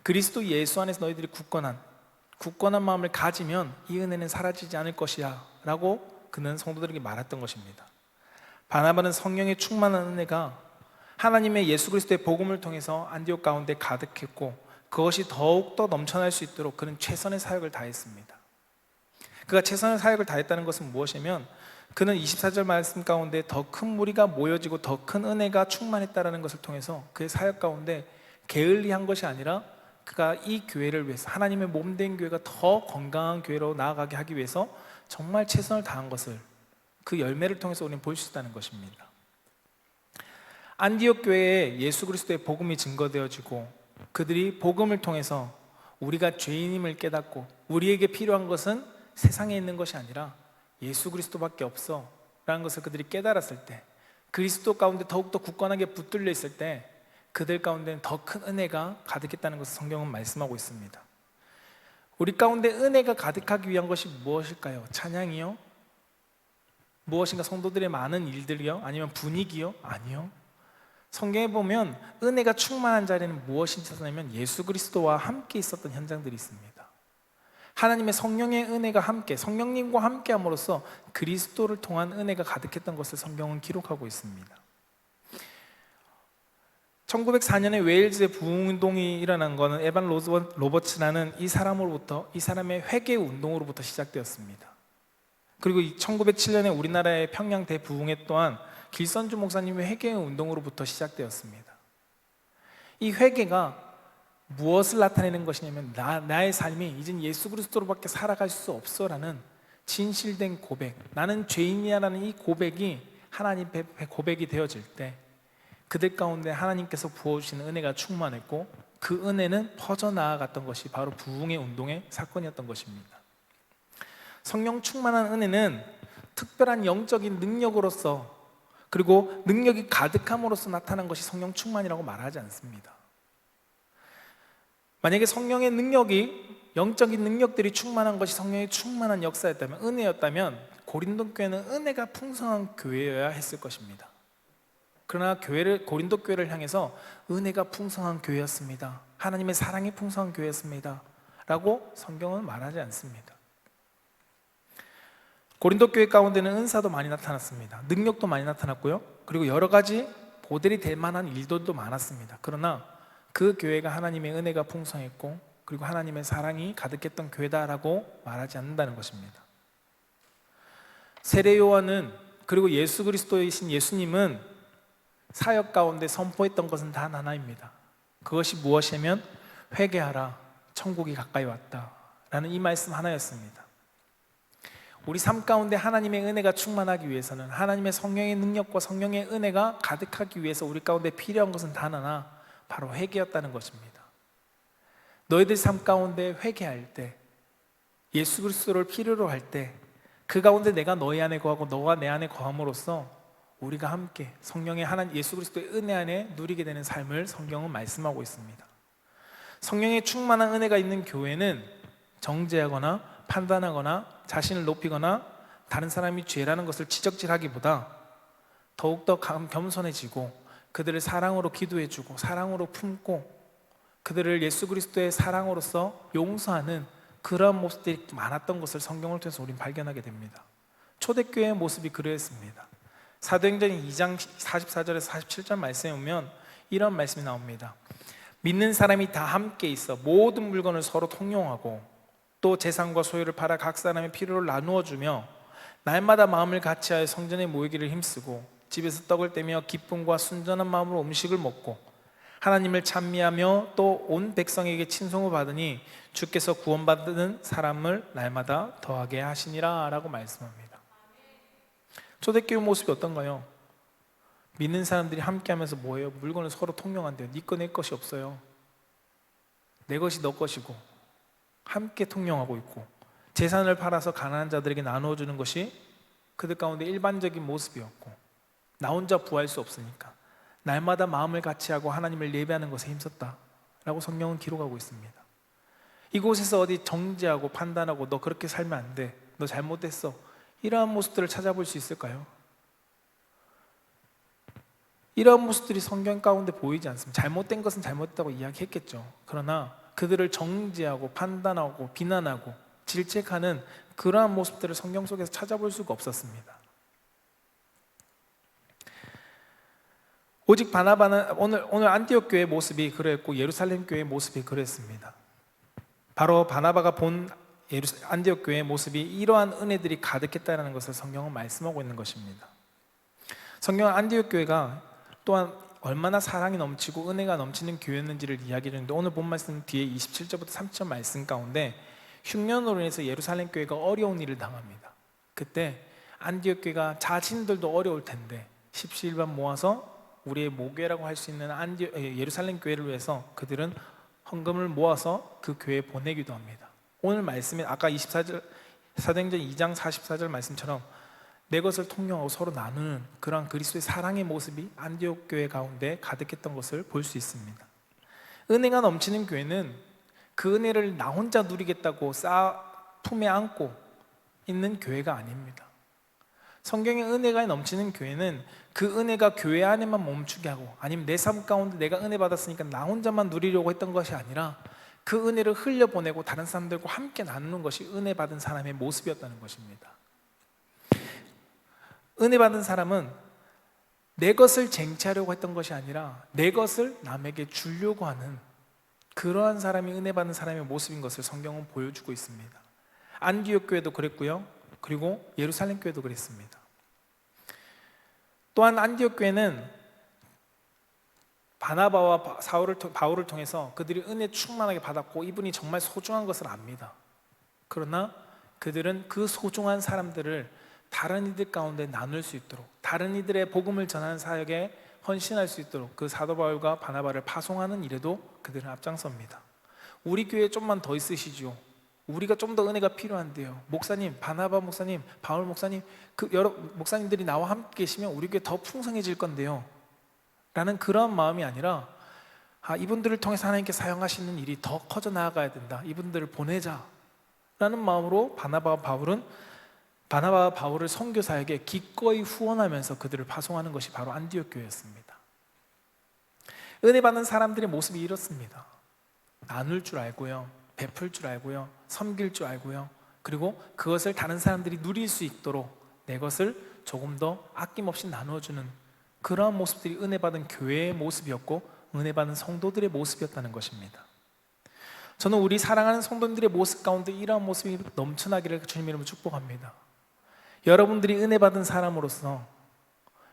그리스도 예수 안에서 너희들이 굳건한 마음을 가지면 이 은혜는 사라지지 않을 것이야 라고 그는 성도들에게 말했던 것입니다. 바나바는 성령의 충만한 은혜가 하나님의 예수 그리스도의 복음을 통해서 안디옥 가운데 가득했고 그것이 더욱더 넘쳐날 수 있도록 그는 최선의 사역을 다했습니다. 그가 최선의 사역을 다했다는 것은 무엇이냐면 그는 24절 말씀 가운데 더 큰 무리가 모여지고 더 큰 은혜가 충만했다는 것을 통해서 그의 사역 가운데 게을리한 것이 아니라 그가 이 교회를 위해서 하나님의 몸된 교회가 더 건강한 교회로 나아가게 하기 위해서 정말 최선을 다한 것을 그 열매를 통해서 우리는 볼 수 있다는 것입니다. 안디옥 교회에 예수 그리스도의 복음이 증거되어지고 그들이 복음을 통해서 우리가 죄인임을 깨닫고 우리에게 필요한 것은 세상에 있는 것이 아니라 예수 그리스도밖에 없어 라는 것을 그들이 깨달았을 때 그리스도 가운데 더욱더 굳건하게 붙들려 있을 때 그들 가운데는 더 큰 은혜가 가득했다는 것을 성경은 말씀하고 있습니다. 우리 가운데 은혜가 가득하기 위한 것이 무엇일까요? 찬양이요? 무엇인가 성도들의 많은 일들이요? 아니면 분위기요? 아니요. 성경에 보면 은혜가 충만한 자리는 무엇이 있었냐면 예수 그리스도와 함께 있었던 현장들이 있습니다. 하나님의 성령의 은혜가 함께 성령님과 함께 함으로써 그리스도를 통한 은혜가 가득했던 것을 성경은 기록하고 있습니다. 1904년에 웨일즈의 부흥운동이 일어난 것은 에반 로버츠라는 이 사람의 회개 운동으로부터 시작되었습니다. 그리고 1907년에 우리나라의 평양 대부흥회 또한 길선주 목사님의 회개 운동으로부터 시작되었습니다. 이 회개가 무엇을 나타내는 것이냐면 나의 삶이 이젠 예수 그리스도로밖에 살아갈 수 없어라는 진실된 고백, 나는 죄인이야라는 이 고백이 하나님 앞에 고백이 되어질 때 그들 가운데 하나님께서 부어주시는 은혜가 충만했고 그 은혜는 퍼져나아갔던 것이 바로 부흥의 운동의 사건이었던 것입니다. 성령 충만한 은혜는 특별한 영적인 능력으로서 그리고 능력이 가득함으로써 나타난 것이 성령 충만이라고 말하지 않습니다. 만약에 성령의 능력이 영적인 능력들이 충만한 것이 성령의 충만한 역사였다면 은혜였다면 고린도 교회는 은혜가 풍성한 교회여야 했을 것입니다. 그러나 고린도 교회를 향해서 은혜가 풍성한 교회였습니다, 하나님의 사랑이 풍성한 교회였습니다 라고 성경은 말하지 않습니다. 고린도 교회 가운데는 은사도 많이 나타났습니다. 능력도 많이 나타났고요, 그리고 여러 가지 모델이 될 만한 일들도 많았습니다. 그러나 그 교회가 하나님의 은혜가 풍성했고 그리고 하나님의 사랑이 가득했던 교회다라고 말하지 않는다는 것입니다. 세례 요한은 그리고 예수 그리스도이신 예수님은 사역 가운데 선포했던 것은 단 하나입니다. 그것이 무엇이냐면 회개하라, 천국이 가까이 왔다 라는 이 말씀 하나였습니다. 우리 삶 가운데 하나님의 은혜가 충만하기 위해서는 하나님의 성령의 능력과 성령의 은혜가 가득하기 위해서 우리 가운데 필요한 것은 단 하나, 바로 회개였다는 것입니다. 너희들 삶 가운데 회개할 때, 예수 그리스도를 필요로 할 때 그 가운데 내가 너희 안에 거하고 너가 내 안에 거함으로써 우리가 함께 성령의 하나님 예수 그리스도의 은혜 안에 누리게 되는 삶을 성경은 말씀하고 있습니다. 성령의 충만한 은혜가 있는 교회는 정죄하거나 판단하거나 자신을 높이거나 다른 사람이 죄라는 것을 지적질하기보다 더욱더 겸손해지고 그들을 사랑으로 기도해주고 사랑으로 품고 그들을 예수 그리스도의 사랑으로서 용서하는 그러한 모습들이 많았던 것을 성경을 통해서 우리는 발견하게 됩니다. 초대교회의 모습이 그러했습니다. 사도행전 2장 44절에서 47절 말씀에 보면 이런 말씀이 나옵니다. 믿는 사람이 다 함께 있어 모든 물건을 서로 통용하고 또 재산과 소유를 팔아 각 사람의 필요를 나누어 주며 날마다 마음을 같이하여 성전에 모이기를 힘쓰고 집에서 떡을 떼며 기쁨과 순전한 마음으로 음식을 먹고 하나님을 찬미하며 또 온 백성에게 칭송을 받으니 주께서 구원받는 사람을 날마다 더하게 하시니라 라고 말씀합니다. 초대교회 모습이 어떤가요? 믿는 사람들이 함께하면서 뭐예요? 물건을 서로 통용한대요. 네 거 내 것이 없어요. 내 것이 너 것이고 함께 통용하고 있고, 재산을 팔아서 가난한 자들에게 나누어 주는 것이 그들 가운데 일반적인 모습이었고, 나 혼자 부할 수 없으니까 날마다 마음을 같이 하고 하나님을 예배하는 것에 힘썼다라고 성경은 기록하고 있습니다. 이곳에서 어디 정죄하고 판단하고 너 그렇게 살면 안 돼, 너 잘못됐어, 이러한 모습들을 찾아볼 수 있을까요? 이러한 모습들이 성경 가운데 보이지 않습니다. 잘못된 것은 잘못됐다고 이야기했겠죠. 그러나 그들을 정죄하고 판단하고 비난하고 질책하는 그러한 모습들을 성경 속에서 찾아볼 수가 없었습니다. 오직 바나바는 오늘 안디옥 교회의 모습이 그랬고 예루살렘 교회의 모습이 그랬습니다. 바로 바나바가 본 안디옥 교회의 모습이 이러한 은혜들이 가득했다는 것을 성경은 말씀하고 있는 것입니다. 성경은 안디옥 교회가 또한 얼마나 사랑이 넘치고 은혜가 넘치는 교회였는지를 이야기했는데, 오늘 본 말씀 뒤에 27절부터 30절 말씀 가운데 흉년으로 인해서 예루살렘 교회가 어려운 일을 당합니다. 그때 안디옥 교회가 자신들도 어려울 텐데 십시일반 모아서 우리의 모교회라고 할 수 있는 예루살렘 교회를 위해서 그들은 헌금을 모아서 그 교회에 보내기도 합니다. 오늘 말씀에 아까 24절 사도행전 2장 44절 말씀처럼 내 것을 통용하고 서로 나누는 그러한 그리스도의 사랑의 모습이 안디옥 교회 가운데 가득했던 것을 볼 수 있습니다. 은혜가 넘치는 교회는 그 은혜를 나 혼자 누리겠다고 품에 안고 있는 교회가 아닙니다. 성경의 은혜가 넘치는 교회는 그 은혜가 교회 안에만 멈추게 하고, 아니면 내 삶 가운데 내가 은혜 받았으니까 나 혼자만 누리려고 했던 것이 아니라 그 은혜를 흘려보내고 다른 사람들과 함께 나누는 것이 은혜 받은 사람의 모습이었다는 것입니다. 은혜 받은 사람은 내 것을 쟁취하려고 했던 것이 아니라 내 것을 남에게 주려고 하는 그러한 사람이 은혜 받는 사람의 모습인 것을 성경은 보여주고 있습니다. 안디옥 교회도 그랬고요, 그리고 예루살렘 교회도 그랬습니다. 또한 안디옥 교회는 바나바와 바울을 통해서 그들이 은혜 충만하게 받았고 이분이 정말 소중한 것을 압니다. 그러나 그들은 그 소중한 사람들을 다른 이들 가운데 나눌 수 있도록, 다른 이들의 복음을 전하는 사역에 헌신할 수 있도록 그 사도 바울과 바나바를 파송하는 일에도 그들은 앞장섭니다. 우리 교회에 좀만 더 있으시죠. 우리가 좀 더 은혜가 필요한데요. 목사님, 바나바 목사님, 바울 목사님, 여러 목사님들이 나와 함께 계시면 우리 교회 더 풍성해질 건데요, 라는 그런 마음이 아니라 이분들을 통해서 하나님께 사용하시는 일이 더 커져 나아가야 된다, 이분들을 보내자 라는 마음으로 바나바와 바울을 선교 사역에 기꺼이 후원하면서 그들을 파송하는 것이 바로 안디옥 교회였습니다. 은혜 받는 사람들의 모습이 이렇습니다. 나눌 줄 알고요, 베풀 줄 알고요, 섬길 줄 알고요, 그리고 그것을 다른 사람들이 누릴 수 있도록 내 것을 조금 더 아낌없이 나누어주는 그러한 모습들이 은혜 받은 교회의 모습이었고 은혜 받은 성도들의 모습이었다는 것입니다. 저는 우리 사랑하는 성도들의 모습 가운데 이러한 모습이 넘쳐나기를 주님 이름으로 축복합니다. 여러분들이 은혜 받은 사람으로서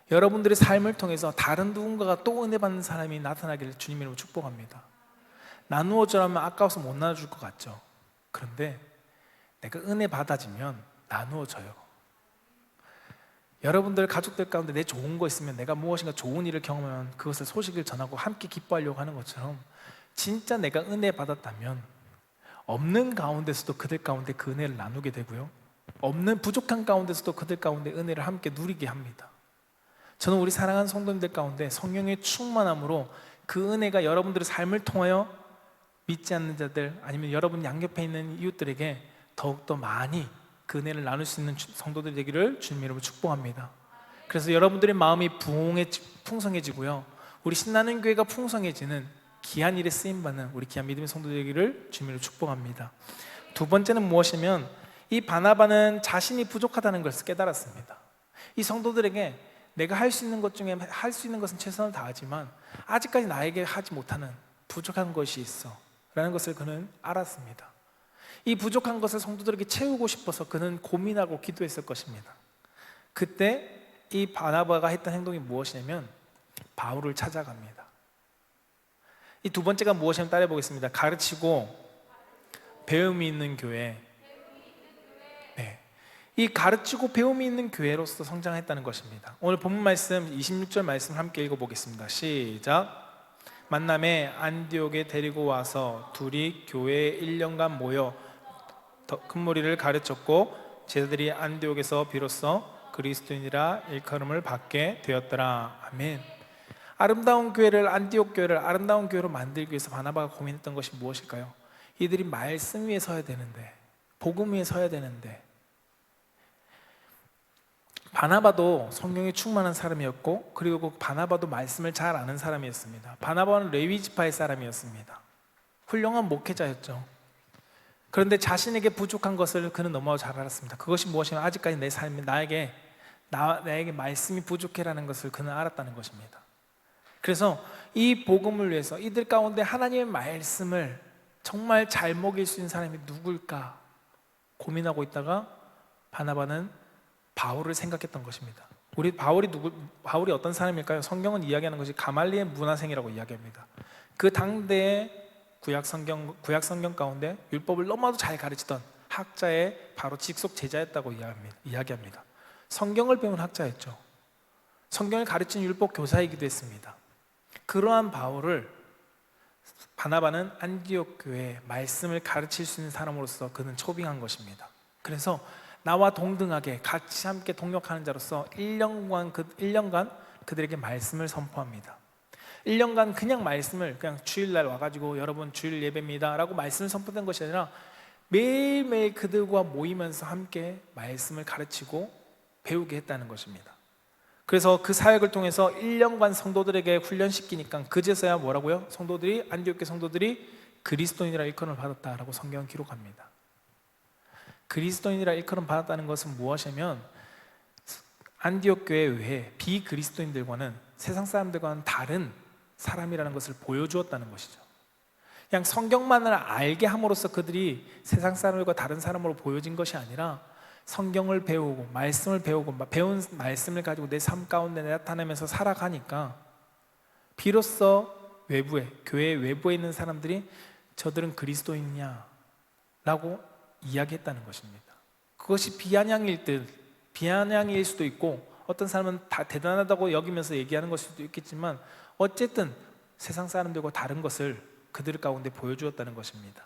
여러분들의 삶을 통해서 다른 누군가가 또 은혜 받는 사람이 나타나기를 주님 이름으로 축복합니다. 나누어 주라면 아까워서 못 나눠줄 것 같죠. 그런데 내가 은혜 받아지면 나누어 줘요. 여러분들 가족들 가운데 내 좋은 거 있으면, 내가 무엇인가 좋은 일을 경험하면 그것을 소식을 전하고 함께 기뻐하려고 하는 것처럼, 진짜 내가 은혜 받았다면 없는 가운데서도 그들 가운데 그 은혜를 나누게 되고요, 없는 부족한 가운데서도 그들 가운데 은혜를 함께 누리게 합니다. 저는 우리 사랑하는 성도님들 가운데 성령의 충만함으로 그 은혜가 여러분들의 삶을 통하여 믿지 않는 자들, 아니면 여러분 양옆에 있는 이웃들에게 더욱더 많이 그 은혜를 나눌 수 있는 성도들 되기를 주님 이름으로 축복합니다. 그래서 여러분들의 마음이 풍성해지고요, 우리 신나는 교회가 풍성해지는 귀한 일에 쓰임받는 우리 귀한 믿음의 성도들 되기를 주님 이름으로 축복합니다. 두 번째는 무엇이면, 이 바나바는 자신이 부족하다는 것을 깨달았습니다. 이 성도들에게 내가 할 수 있는 것 중에 할 수 있는 것은 최선을 다하지만 아직까지 나에게 하지 못하는 부족한 것이 있어 라는 것을 그는 알았습니다. 이 부족한 것을 성도들에게 채우고 싶어서 그는 고민하고 기도했을 것입니다. 그때 이 바나바가 했던 행동이 무엇이냐면 바울을 찾아갑니다. 이 두 번째가 무엇이냐면 따라해 보겠습니다. 가르치고 배움이 있는 교회. 네. 이 가르치고 배움이 있는 교회로서 성장했다는 것입니다. 오늘 본문 말씀 26절 말씀 함께 읽어보겠습니다. 시작. 만남에 안디옥에 데리고 와서 둘이 교회에 1년간 모여 더 큰 무리를 가르쳤고 제자들이 안디옥에서 비로소 그리스도인이라 일컬음을 받게 되었더라. 아멘. 아름다운 교회를, 안디옥 교회를 아름다운 교회로 만들기 위해서 바나바가 고민했던 것이 무엇일까요? 이들이 말씀 위에 서야 되는데, 복음 위에 서야 되는데, 바나바도 성경에 충만한 사람이었고, 그리고 바나바도 말씀을 잘 아는 사람이었습니다. 바나바는 레위 지파의 사람이었습니다. 훌륭한 목회자였죠. 그런데 자신에게 부족한 것을 그는 너무 잘 알았습니다. 그것이 무엇이냐면 아직까지 내 삶에 나에게 말씀이 부족해라는 것을 그는 알았다는 것입니다. 그래서 이 복음을 위해서 이들 가운데 하나님의 말씀을 정말 잘 먹일 수 있는 사람이 누굴까 고민하고 있다가 바나바는 바울을 생각했던 것입니다. 바울이 어떤 사람일까요? 성경은 이야기하는 것이 가말리엘 문화생이라고 이야기합니다. 그 당대의 구약 성경 가운데 율법을 너무나도 잘 가르치던 학자의 바로 직속 제자였다고 이야기합니다. 성경을 배운 학자였죠. 성경을 가르치는 율법 교사이기도 했습니다. 그러한 바울을 바나바는 안디옥 교회에 말씀을 가르칠 수 있는 사람으로서 그는 초빙한 것입니다. 그래서 나와 동등하게 같이 함께 동역하는 자로서 1년간 그들에게 말씀을 선포합니다. 1년간 그냥 말씀을 그냥 주일날 와가지고 여러분 주일 예배입니다 라고 말씀을 선포된 것이 아니라 매일매일 그들과 모이면서 함께 말씀을 가르치고 배우게 했다는 것입니다. 그래서 그 사역을 통해서 1년간 성도들에게 훈련시키니까 그제서야 뭐라고요? 안디옥 성도들이 그리스도인이라 일컬음을 받았다라고 성경은 기록합니다. 그리스도인이라 일컬음 받았다는 것은 무엇이냐면 안디옥 교회 외에 비그리스도인들과는 세상 사람들과는 다른 사람이라는 것을 보여주었다는 것이죠. 그냥 성경만을 알게 함으로써 그들이 세상 사람들과 다른 사람으로 보여진 것이 아니라 성경을 배우고 말씀을 배우고 배운 말씀을 가지고 내 삶 가운데 나타내면서 살아가니까 비로소 교회 외부에 있는 사람들이 저들은 그리스도인이냐 라고 이야기했다는 것입니다. 그것이 비아냥일 수도 있고 어떤 사람은 다 대단하다고 여기면서 얘기하는 것일 수도 있겠지만 어쨌든 세상 사람들과 다른 것을 그들 가운데 보여주었다는 것입니다.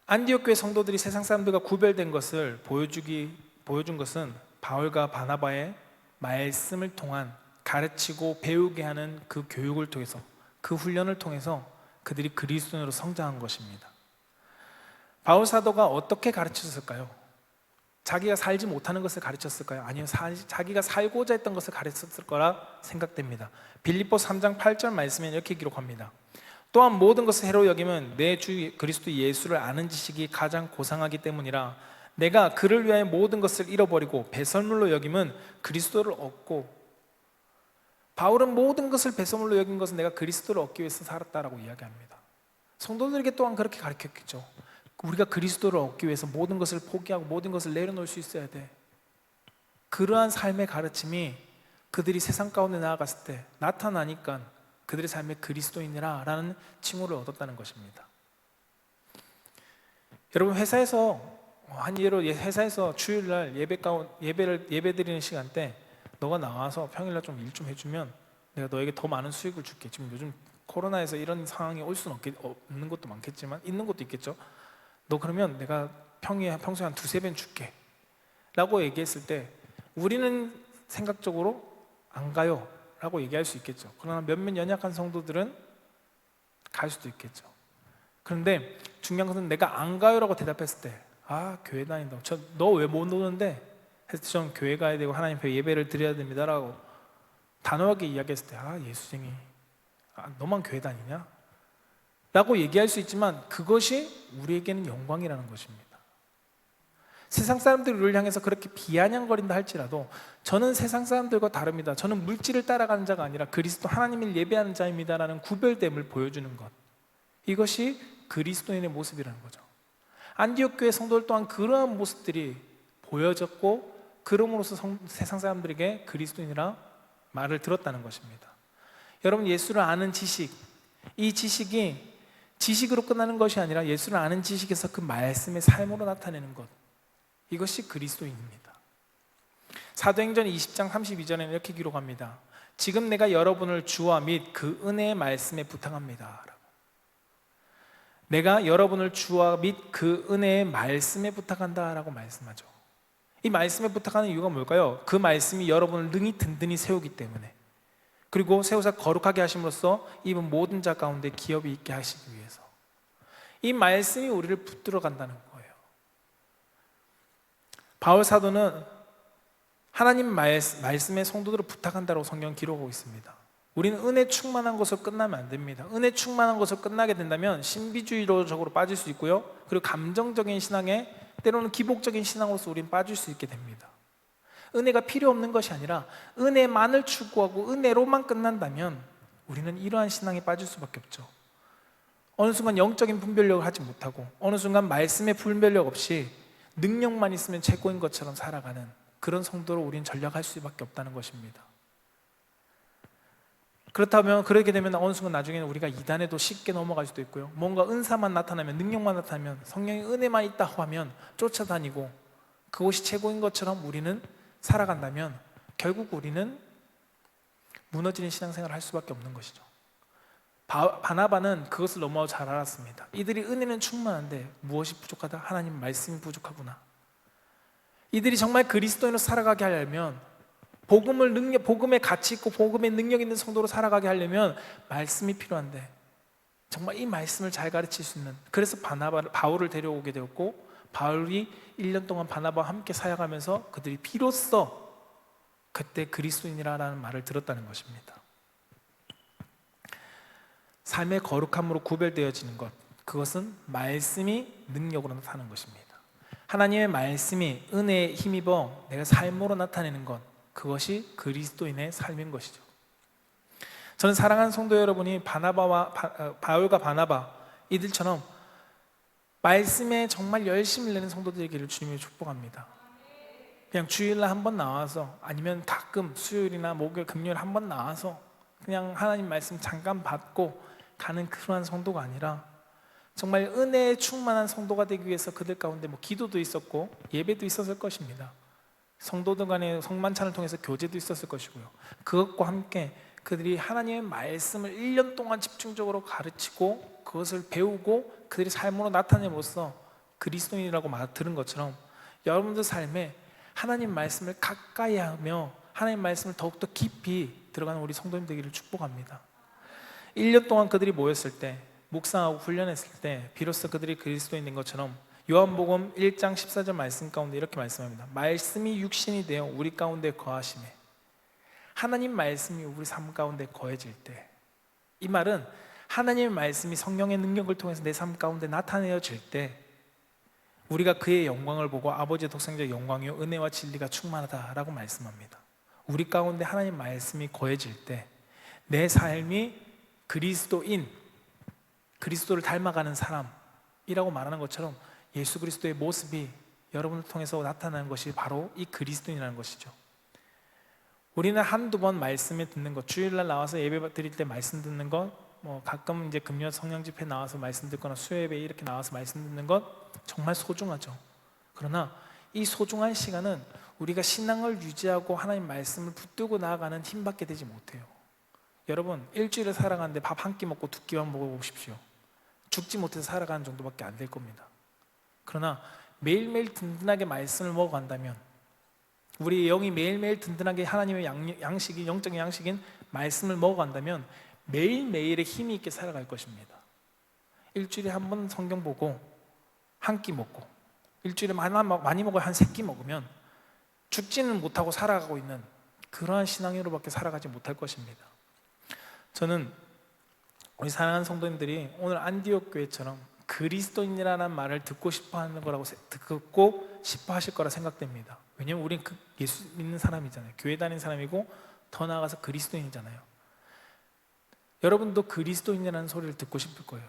안디옥 교회 성도들이 세상 사람들과 구별된 것을 보여준 것은 바울과 바나바의 말씀을 통한 가르치고 배우게 하는 그 교육을 통해서, 그 훈련을 통해서 그들이 그리스도인으로 성장한 것입니다. 바울 사도가 어떻게 가르쳤을까요? 자기가 살지 못하는 것을 가르쳤을까요? 아니요, 자기가 살고자 했던 것을 가르쳤을 거라 생각됩니다. 빌립보 3장 8절 말씀에 이렇게 기록합니다. 또한 모든 것을 해로 여기면 내 주 그리스도 예수를 아는 지식이 가장 고상하기 때문이라. 내가 그를 위하여 모든 것을 잃어버리고 배설물로 여김은 그리스도를 얻고. 바울은 모든 것을 배설물로 여긴 것은 내가 그리스도를 얻기 위해서 살았다라고 이야기합니다. 성도들에게 또한 그렇게 가르쳤겠죠. 우리가 그리스도를 얻기 위해서 모든 것을 포기하고 모든 것을 내려놓을 수 있어야 돼. 그러한 삶의 가르침이 그들이 세상 가운데 나아갔을 때 나타나니까 그들의 삶에 그리스도인이라 라는 칭호를 얻었다는 것입니다. 여러분, 회사에서 주일날 예배 드리는 시간 때 너가 나와서 평일날 좀 일 좀 해주면 내가 너에게 더 많은 수익을 줄게. 지금 요즘 코로나에서 이런 상황이 올 수는 없는 것도 많겠지만 있는 것도 있겠죠. 너 그러면 내가 평소에 한 2-3배는 줄게 라고 얘기했을 때 우리는 생각적으로 안 가요 라고 얘기할 수 있겠죠. 그러나 몇몇 연약한 성도들은 갈 수도 있겠죠. 그런데 중요한 것은 내가 안 가요 라고 대답했을 때 교회 다닌다, 너 왜 못 오는데? 해서 전 교회 가야 되고 하나님 앞에 예배를 드려야 됩니다 라고 단호하게 이야기했을 때 예수쟁이, 너만 교회 다니냐? 라고 얘기할 수 있지만 그것이 우리에게는 영광이라는 것입니다. 세상 사람들이 우리를 향해서 그렇게 비아냥거린다 할지라도 저는 세상 사람들과 다릅니다. 저는 물질을 따라가는 자가 아니라 그리스도 하나님을 예배하는 자입니다 라는 구별됨을 보여주는 것, 이것이 그리스도인의 모습이라는 거죠. 안디옥 교회 성도들 또한 그러한 모습들이 보여졌고 그럼으로써 세상 사람들에게 그리스도인이라 말을 들었다는 것입니다. 여러분, 예수를 아는 지식, 이 지식이 지식으로 끝나는 것이 아니라 예수를 아는 지식에서 그 말씀의 삶으로 나타내는 것, 이것이 그리스도인입니다. 사도행전 20장 32절에는 이렇게 기록합니다. 지금 내가 여러분을 주와 및 그 은혜의 말씀에 부탁합니다. 내가 여러분을 주와 및 그 은혜의 말씀에 부탁한다 라고 말씀하죠. 이 말씀에 부탁하는 이유가 뭘까요? 그 말씀이 여러분을 능히 든든히 세우기 때문에, 그리고 세우사 거룩하게 하심으로써 입은 모든 자 가운데 기업이 있게 하시기 위해서, 이 말씀이 우리를 붙들어 간다는 거예요. 바울 사도는 하나님 말씀의 성도들을 부탁한다고 성경 기록하고 있습니다. 우리는 은혜 충만한 것으로 끝나면 안 됩니다. 은혜 충만한 것으로 끝나게 된다면 신비주의적으로 빠질 수 있고요, 그리고 감정적인 신앙에, 때로는 기복적인 신앙으로서 우리는 빠질 수 있게 됩니다. 은혜가 필요 없는 것이 아니라 은혜만을 추구하고 은혜로만 끝난다면 우리는 이러한 신앙에 빠질 수밖에 없죠. 어느 순간 영적인 분별력을 하지 못하고, 어느 순간 말씀의 분별력 없이 능력만 있으면 최고인 것처럼 살아가는 그런 성도로 우리는 전락할 수밖에 없다는 것입니다. 그렇다면, 그렇게 되면 어느 순간 나중에는 우리가 이단에도 쉽게 넘어갈 수도 있고요, 뭔가 은사만 나타나면, 능력만 나타나면, 성령의 은혜만 있다고 하면 쫓아다니고 그것이 최고인 것처럼 우리는 살아간다면 결국 우리는 무너지는 신앙생활을 할 수밖에 없는 것이죠. 바나바는 그것을 너무 잘 알았습니다. 이들이 은혜는 충만한데 무엇이 부족하다? 하나님 말씀이 부족하구나. 이들이 정말 그리스도인으로 살아가게 하려면, 복음의 가치 있고 복음의 능력 있는 성도로 살아가게 하려면 말씀이 필요한데, 정말 이 말씀을 잘 가르칠 수 있는, 그래서 바울을 데려오게 되었고, 바울이 1년 동안 바나바와 함께 사역하면서 그들이 비로소 그때 그리스도인이라는 말을 들었다는 것입니다. 삶의 거룩함으로 구별되어지는 것, 그것은 말씀이 능력으로 나타나는 것입니다. 하나님의 말씀이 은혜에 힘입어 내가 삶으로 나타내는 것, 그것이 그리스도인의 삶인 것이죠. 저는 사랑하는 성도 여러분이 바울과 바나바 이들처럼 말씀에 정말 열심을 내는 성도들에게를 주님이 축복합니다. 그냥 주일날 한번 나와서, 아니면 가끔 수요일이나 목요일, 금요일 한번 나와서 그냥 하나님 말씀 잠깐 받고 가는 그러한 성도가 아니라, 정말 은혜에 충만한 성도가 되기 위해서 그들 가운데 기도도 있었고 예배도 있었을 것입니다. 성도들 간의 성만찬을 통해서 교제도 있었을 것이고요, 그것과 함께 그들이 하나님의 말씀을 1년 동안 집중적으로 가르치고 그것을 배우고 그들의 삶으로 나타냄으로써 그리스도인이라고 들은 것처럼, 여러분들 삶에 하나님 말씀을 가까이 하며 하나님 말씀을 더욱더 깊이 들어가는 우리 성도님 되기를 축복합니다. 1년 동안 그들이 모였을 때, 묵상하고 훈련했을 때 비로소 그들이 그리스도인인 것처럼, 요한복음 1장 14절 말씀 가운데 이렇게 말씀합니다. 말씀이 육신이 되어 우리 가운데 거하심에, 하나님 말씀이 우리 삶 가운데 거해질 때, 이 말은 하나님의 말씀이 성령의 능력을 통해서 내 삶 가운데 나타내어질 때 우리가 그의 영광을 보고 아버지의 독생자의 영광이요 은혜와 진리가 충만하다라고 말씀합니다. 우리 가운데 하나님 말씀이 거해질 때 내 삶이 그리스도인, 그리스도를 닮아가는 사람이라고 말하는 것처럼 예수 그리스도의 모습이 여러분을 통해서 나타나는 것이 바로 이 그리스도인이라는 것이죠. 우리는 한두 번 말씀을 듣는 것, 주일날 나와서 예배 드릴 때 말씀 듣는 것, 가끔 이제 금요 성령 집회 나와서 말씀 듣거나 수요 예배 이렇게 나와서 말씀 듣는 것 정말 소중하죠. 그러나 이 소중한 시간은 우리가 신앙을 유지하고 하나님 말씀을 붙들고 나아가는 힘밖에 되지 못해요. 여러분, 일주일을 살아가는데 밥 한 끼 먹고 두 끼만 먹어보십시오. 죽지 못해서 살아가는 정도밖에 안 될 겁니다. 그러나 매일매일 든든하게 말씀을 먹어간다면, 우리 영이 매일매일 든든하게 하나님의 양식이, 영적인 양식인 말씀을 먹어간다면 매일매일의 힘이 있게 살아갈 것입니다. 일주일에 한 번 성경 보고 한 끼 먹고, 일주일에 많이 먹어야 한 3끼 먹으면 죽지는 못하고 살아가고 있는 그러한 신앙으로밖에 살아가지 못할 것입니다. 저는 우리 사랑하는 성도님들이 오늘 안디옥 교회처럼 그리스도인이라는 말을 듣고 싶어 하는 거라고, 듣고 싶어 하실 거라 생각됩니다. 왜냐하면 우리는 예수 믿는 사람이잖아요. 교회 다니는 사람이고 더 나아가서 그리스도인이잖아요. 여러분도 그리스도인이라는 소리를 듣고 싶을 거예요.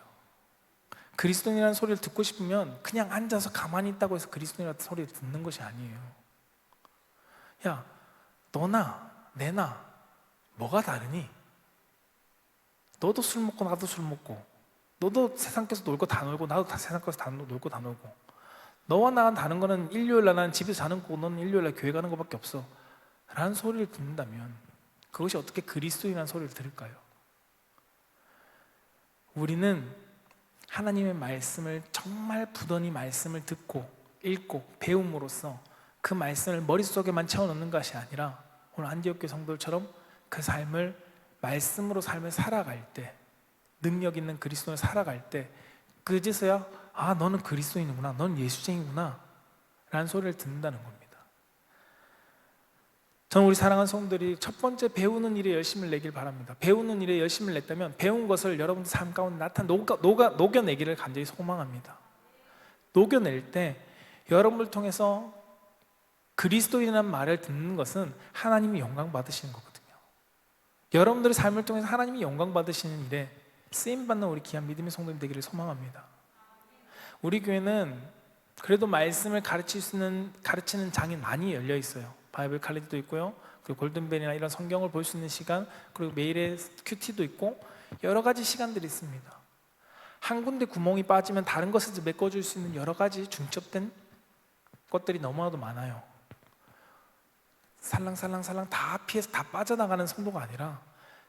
그리스도인이라는 소리를 듣고 싶으면 그냥 앉아서 가만히 있다고 해서 그리스도인이라는 소리를 듣는 것이 아니에요. 야, 너나 내나 뭐가 다르니? 너도 술 먹고 나도 술 먹고, 너도 세상 께서 놀고 다 놀고 나도 세상 께서 다 놀고 다 놀고, 너와 나랑 다른 거는 일요일 날 나는 집에서 자는 거고 너는 일요일 날 교회 가는 거밖에 없어 라는 소리를 듣는다면 그것이 어떻게 그리스도인이라는 소리를 들을까요? 우리는 하나님의 말씀을 정말 부단히 말씀을 듣고 읽고 배움으로써 그 말씀을 머릿속에만 채워넣는 것이 아니라 오늘 안디옥 교회 성도들처럼 그 삶을 말씀으로 삶을 살아갈 때, 능력 있는 그리스도인을 살아갈 때 그제서야 아 너는 그리스도인이구나, 넌 예수쟁이구나 라는 소리를 듣는다는 겁니다. 저는 우리 사랑하는 성도들이 첫 번째 배우는 일에 열심을 내길 바랍니다. 배우는 일에 열심을 냈다면 배운 것을 여러분들 삶 가운데 녹여내기를 간절히 소망합니다. 녹여낼 때 여러분을 통해서 그리스도인이라는 말을 듣는 것은 하나님이 영광 받으시는 거거든요. 여러분들의 삶을 통해서 하나님이 영광 받으시는 일에 쓰임받는 우리 귀한 믿음의 성도님 되기를 소망합니다. 우리 교회는 그래도 말씀을 가르치는 장이 많이 열려 있어요. 바이블 칼리지도 있고요, 그리고 골든벨이나 이런 성경을 볼 수 있는 시간, 그리고 매일의 큐티도 있고 여러 가지 시간들이 있습니다. 한 군데 구멍이 빠지면 다른 것을 메꿔줄 수 있는 여러 가지 중첩된 것들이 너무나도 많아요. 살랑살랑 다 피해서 다 빠져나가는 성도가 아니라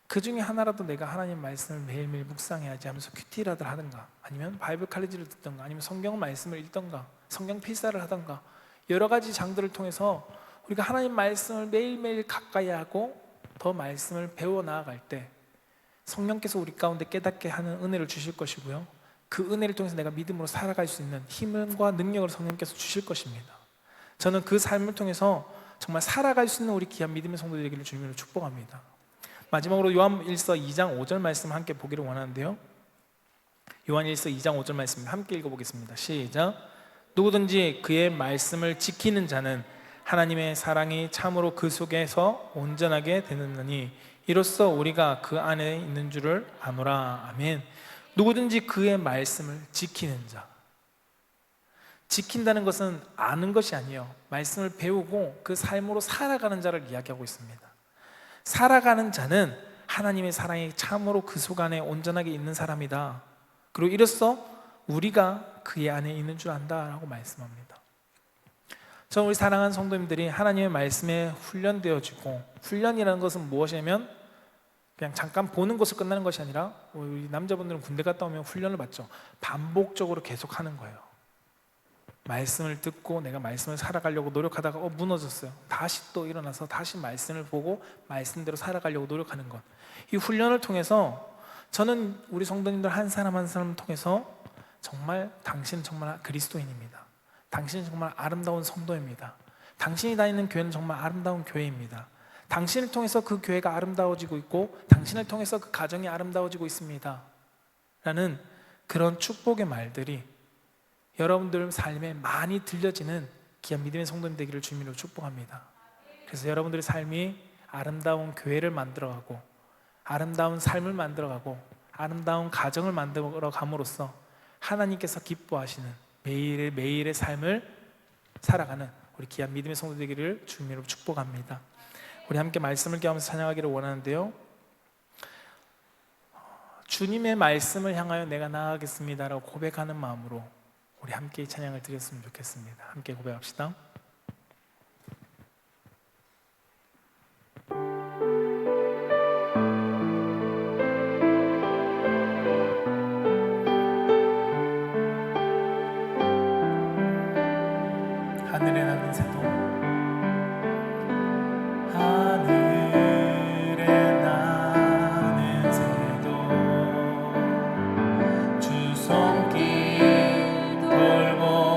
그 중에 하나라도 내가 하나님 말씀을 매일매일 묵상해야지 하면서 큐티라도 하든가, 아니면 바이블 칼리지를 듣든가, 아니면 성경 말씀을 읽든가, 성경 필사를 하든가, 여러 가지 장들을 통해서 우리가 하나님 말씀을 매일매일 가까이 하고 더 말씀을 배워 나아갈 때 성령께서 우리 가운데 깨닫게 하는 은혜를 주실 것이고요, 그 은혜를 통해서 내가 믿음으로 살아갈 수 있는 힘과 능력을 성령께서 주실 것입니다. 저는 그 삶을 통해서 정말 살아갈 수 있는 우리 귀한 믿음의 성도들 되기를 주님으로 축복합니다. 마지막으로 요한일서 2장 5절 말씀 함께 보기를 원하는데요, 요한일서 2장 5절 말씀 함께 읽어보겠습니다. 시작. 누구든지 그의 말씀을 지키는 자는 하나님의 사랑이 참으로 그 속에서 온전하게 되느니 이로써 우리가 그 안에 있는 줄을 아노라. 아멘. 누구든지 그의 말씀을 지키는 자, 지킨다는 것은 아는 것이 아니에요. 말씀을 배우고 그 삶으로 살아가는 자를 이야기하고 있습니다. 살아가는 자는 하나님의 사랑이 참으로 그 속 안에 온전하게 있는 사람이다. 그리고 이로써 우리가 그의 안에 있는 줄 안다라고 말씀합니다. 저는 우리 사랑하는 성도님들이 하나님의 말씀에 훈련되어지고, 훈련이라는 것은 무엇이냐면 그냥 잠깐 보는 것을 끝나는 것이 아니라, 우리 남자분들은 군대 갔다 오면 훈련을 받죠. 반복적으로 계속하는 거예요. 말씀을 듣고 내가 말씀을 살아가려고 노력하다가 무너졌어요. 다시 또 일어나서 다시 말씀을 보고 말씀대로 살아가려고 노력하는 것, 이 훈련을 통해서 저는 우리 성도님들 한 사람 한 사람을 통해서 정말 당신은 정말 그리스도인입니다, 당신은 정말 아름다운 성도입니다, 당신이 다니는 교회는 정말 아름다운 교회입니다, 당신을 통해서 그 교회가 아름다워지고 있고 당신을 통해서 그 가정이 아름다워지고 있습니다 라는 그런 축복의 말들이 여러분들 삶에 많이 들려지는 귀한 믿음의 성도님 되기를 주님으로 축복합니다. 그래서 여러분들의 삶이 아름다운 교회를 만들어가고 아름다운 삶을 만들어가고 아름다운 가정을 만들어감으로써 하나님께서 기뻐하시는 매일의 삶을 살아가는 우리 귀한 믿음의 성도 되기를 주님으로 축복합니다. 우리 함께 말씀을 깨우면서 찬양하기를 원하는데요, 주님의 말씀을 향하여 내가 나아가겠습니다 라고 고백하는 마음으로 우리 함께 이 찬양을 드렸으면 좋겠습니다. 함께 고백합시다. 하늘에 나는 새도, 하늘에 나는 새도 주 손길 돌보시네.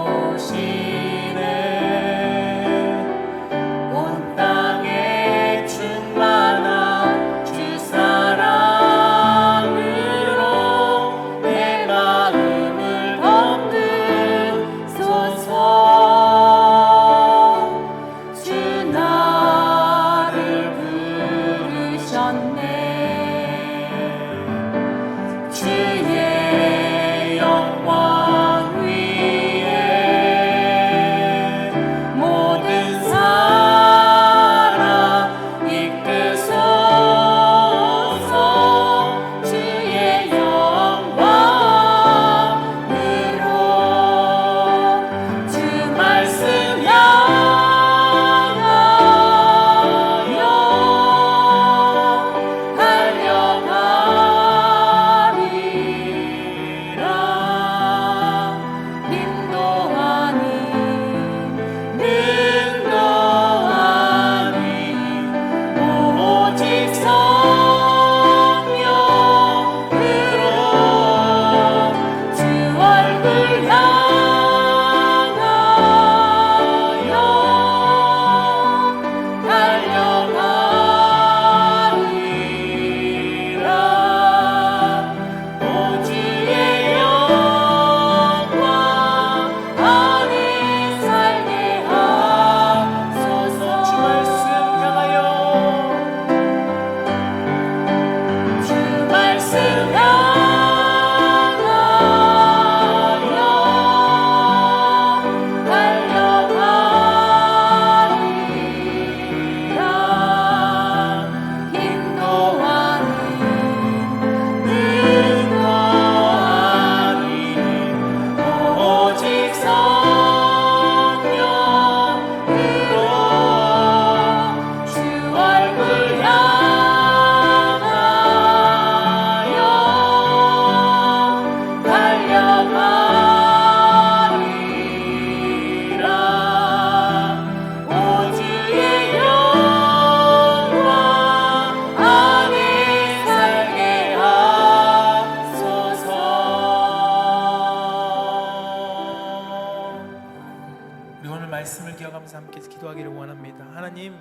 기도하면서 함께 기도하기를 원합니다. 하나님,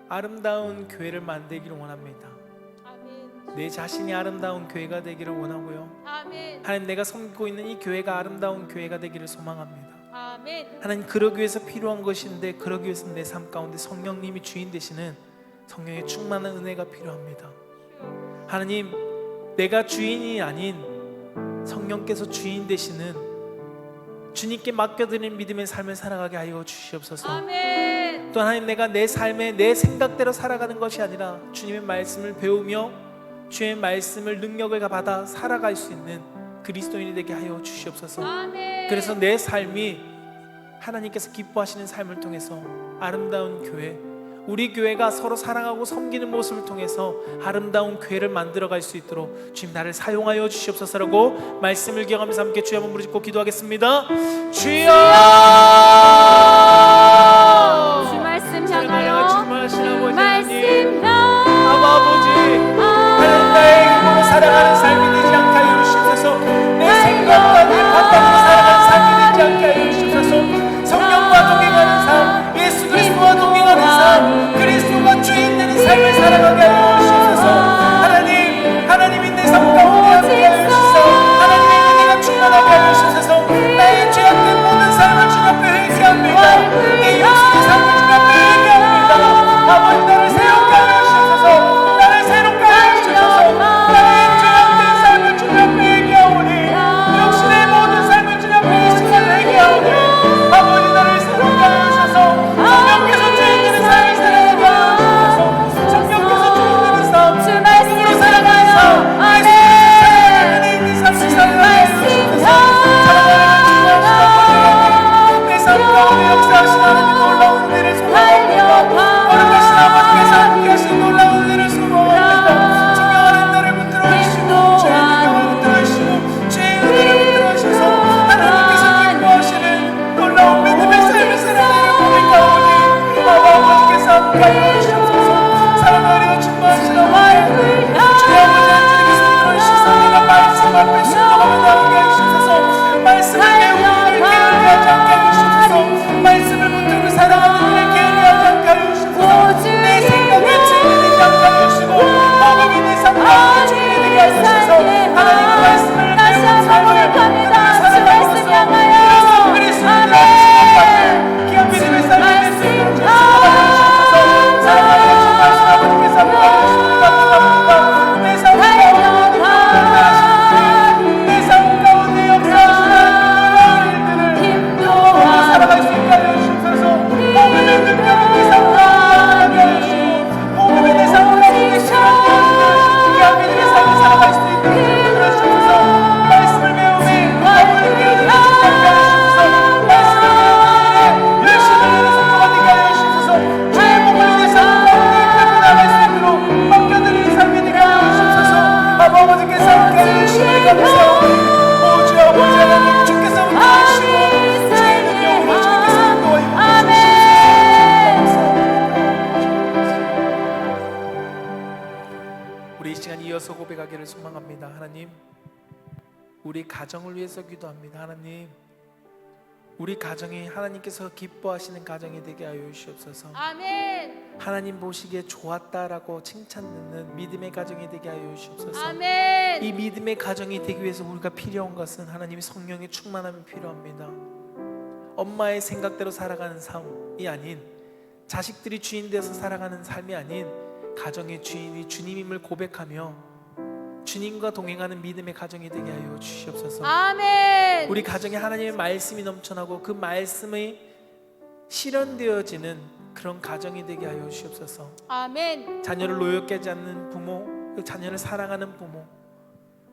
아름다운 교회를 만들기를 원합니다. 내 자신이 아름다운 교회가 되기를 원하고요. 하나님, 내가 섬기고 있는 이 교회가 아름다운 교회가 되기를 소망합니다. 하나님, 그러기 위해서 필요한 것인데, 그러기 위해서 내 삶 가운데 성령님이 주인 되시는 성령의 충만한 은혜가 필요합니다. 하나님, 내가 주인이 아닌 성령께서 주인 되시는 주님께 맡겨드린 믿음의 삶을 살아가게 하여 주시옵소서. 또 하나님, 내가 내 삶에 내 생각대로 살아가는 것이 아니라 주님의 말씀을 배우며 주의 말씀을 능력을 받아 살아갈 수 있는 그리스도인이 되게 하여 주시옵소서. 그래서 내 삶이 하나님께서 기뻐하시는 삶을 통해서 아름다운 교회, 우리 교회가 서로 사랑하고 섬기는 모습을 통해서 아름다운 교회를 만들어갈 수 있도록 주님 나를 사용하여 주시옵소서라고 말씀을 기억하면서 함께 주여 한번 부르짖고 기도하겠습니다. 주여! 주 말씀 사랑하여 향하여 충만하신 아버지 하나님, 말씀 아버지, 하나님 나에게 보고 살아가는 삶이 되지 않게 하여 주시옵소서. 내 생각과 내 판단으로 살아가는 삶이 되지 않게 하여 주시옵소서. 성령과 동행하는 삶, 예수 그리스도와 동행하는 삶, 그리스도가 주인 되는 삶을 살아가게 하여 주시옵소서. 하나님, 하나님이 내 삶 가운데 함께 하여 주시옵소서. 하나님의 은혜가 충만하게 하여 주시옵소서. 나의 죄악된 모든 삶을 주님 앞에 회개합니다. 내 육신의 삶을 주님 앞에 회개합니다. 아버지, 나를 새롭게 하여 주시옵소서. 나를 새롭게 하여 주시옵소서. 나의 죄악된 삶을 주님 앞에 회개하오니, 육신의 모든 삶을 주님 앞에 이 시간 회개하오니, 아버지, 나를 새롭게 하여 주셔서 성령께서 주인 되는 삶을 살아가게 하여 주셔서. 성령께서 주인 되는 삶, 주 말씀 우리 살아가는 삶, 아멘. 예수님의 삶을 삶을 살아가게 하여 주셔서. 사랑하는 주님 아버지, 내 삶 가운데 역사하신 하나님 놀라운 은혜를 소망합니다. 거룩하신 아버지께서 함께 하신 놀라운 은혜를 소망합니다. 존경하는 나를 붙들어 주시고 죄의 능력을 붙들어 주시고 죄의 은혜를 붙들어 주셔서 하나님께서 기뻐하시는 놀라운 믿음의 삶을 살아내는 고백하오니, 아버지께서 함께 하여 주시옵소서. 사랑하여 충만하신 아버지, 주의 아버지 하나님께서 들어주셔서 내가 말씀 앞에 순종하며 나오게 하시옵소서. 말씀을 배우는 일을 게을리하지 않게 하여 주시옵소서. 말씀을 붙들고 살아가는 일을 게을리하지 않게 하여 주시옵소서. 내 생각에 주인이 되지 않게 하여 주시고 복음이 내 삶 가운데 주인이 되게 하여 주셔서 하나님의 말씀을 배우는 삶을 살아감으로써 그래서 그리스도를 닮으신 귀한 믿음의 삶을 내 삶으로 주셔서 사랑하여 충만하신 아버지께서 함께 하여 주시옵소서. 감사합니다. 내 삶 가운데 내 삶 가운데 역사하시는 일들을 보고 살아갈 수 있게 하여 주시옵소서. 복음의 능력이 내 삶 가운데 하여 주시고 복음이 내 삶 가운데 시간하게 하시는 귀한 믿음의 삶을 살아갈 수 있도록 인도해 주시옵소서. 말씀을 배우며 아버지 깨어지지 않게 하여 주시옵소서. 말씀을 배우며 열심히 하는 성도가 되게 하여 주시옵소서. 주의 복음이 내 삶 가운데 끌고 나갈 수 있도록 맡겨드리는 삶이 되게 하여 주시옵소서. 아버지께서 함께 하여 주시니 감사합니다. 오 주여 아버지 하나님, 주께서 붙들어주시고 주의 능력으로 주님께서 인도하여 주시옵소서. 우리 이 시간 이어서 고백하기를 소망합니다. 하나님, 우리 가정을 위해서 기도합니다. 하나님, 우리 가정이 하나님께서 기뻐하시는 가정이 되게 하여 주시옵소서. 아멘. 하나님 보시기에 좋았다라고 칭찬 듣는 믿음의 가정이 되게 하여 주시옵소서. 아멘. 이 믿음의 가정이 되기 위해서 우리가 필요한 것은 하나님의 성령의 충만함이 필요합니다. 엄마의 생각대로 살아가는 삶이 아닌, 자식들이 주인 되어서 살아가는 삶이 아닌, 가정의 주인이 주님임을 고백하며 주님과 동행하는 믿음의 가정이 되게 하여 주시옵소서. 아멘. 우리 가정에 하나님의 말씀이 넘쳐나고 그 말씀이 실현되어지는 그런 가정이 되게 하여 주시옵소서. 아멘. 자녀를 노엽게 하지 않는 부모, 그 자녀를 사랑하는 부모,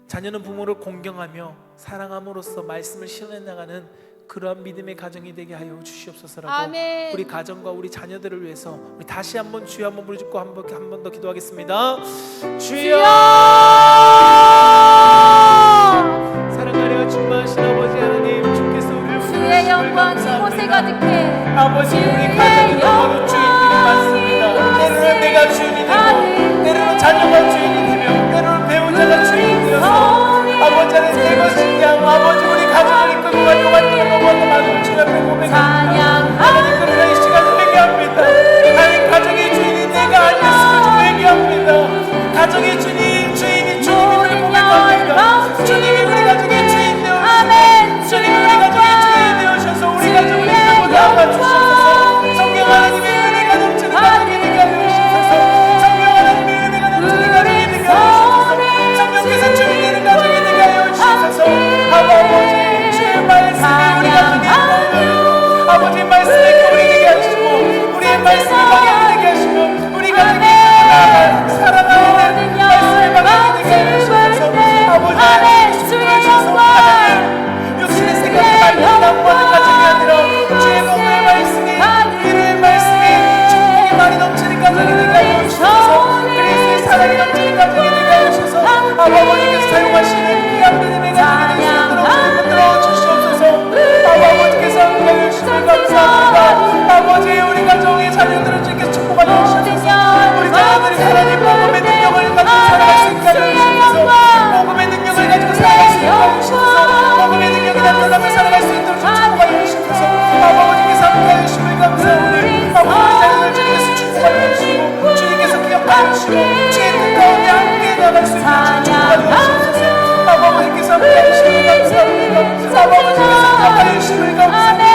자녀는 부모를 공경하며 사랑함으로써 말씀을 실현해 나가는 그러한 믿음의 가정이 되게 하여 주시옵소서라고 아멘. 우리 가정과 우리 자녀들을 위해서 우리 다시 한번 주여 한번 부르짖고 한 번 더 기도하겠습니다. 주여! 사랑하여 충만하신 아버지 하나님, 주께서 우리를 주의 영광 이곳에 가득해. 아버지, 우리 가정이 너무도 주인들이 많습니다. 때로는 내가 주인이 되고 때로는 자녀가 주인이 되며 때로는 배우자가 주인이 되어서 아버지 하나님, 내 것이 그냥 아버지 우리 가정을 이끌고 가려고 하는 너무나 많은 주님 앞에 고백합니다. 주심을 감사합니다. 아버지께서 가까이 주심을 감사합니다.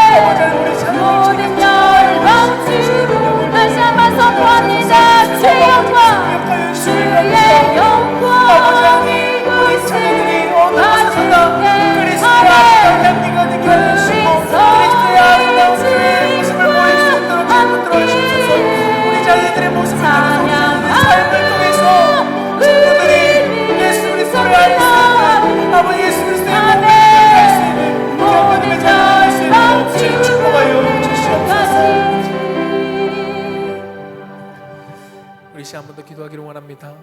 아버지 우리 찬양 모든 열방 주님 다시 한번 선포합니다. 주의 영광 주의 영광이 우리 자녀들이 어느 곳에서나 그리스도의 아름다운 향기가 느껴지시고 그리스도의 아름다운 주의 모습을 보일 수 있도록 주님 들어주셔서 우리 자녀들의 모습을 통해서 우리 삶을 통해서 친구들이 예수 그리스도를 알 수 있는 아버지 예수 그리스도의 몸을 알 수 있는 우리 하나님의 자녀가 될 수 있는 주님 축복하여 주시옵소서. 우리 시간 한 번 더 기도하기를 원합니다.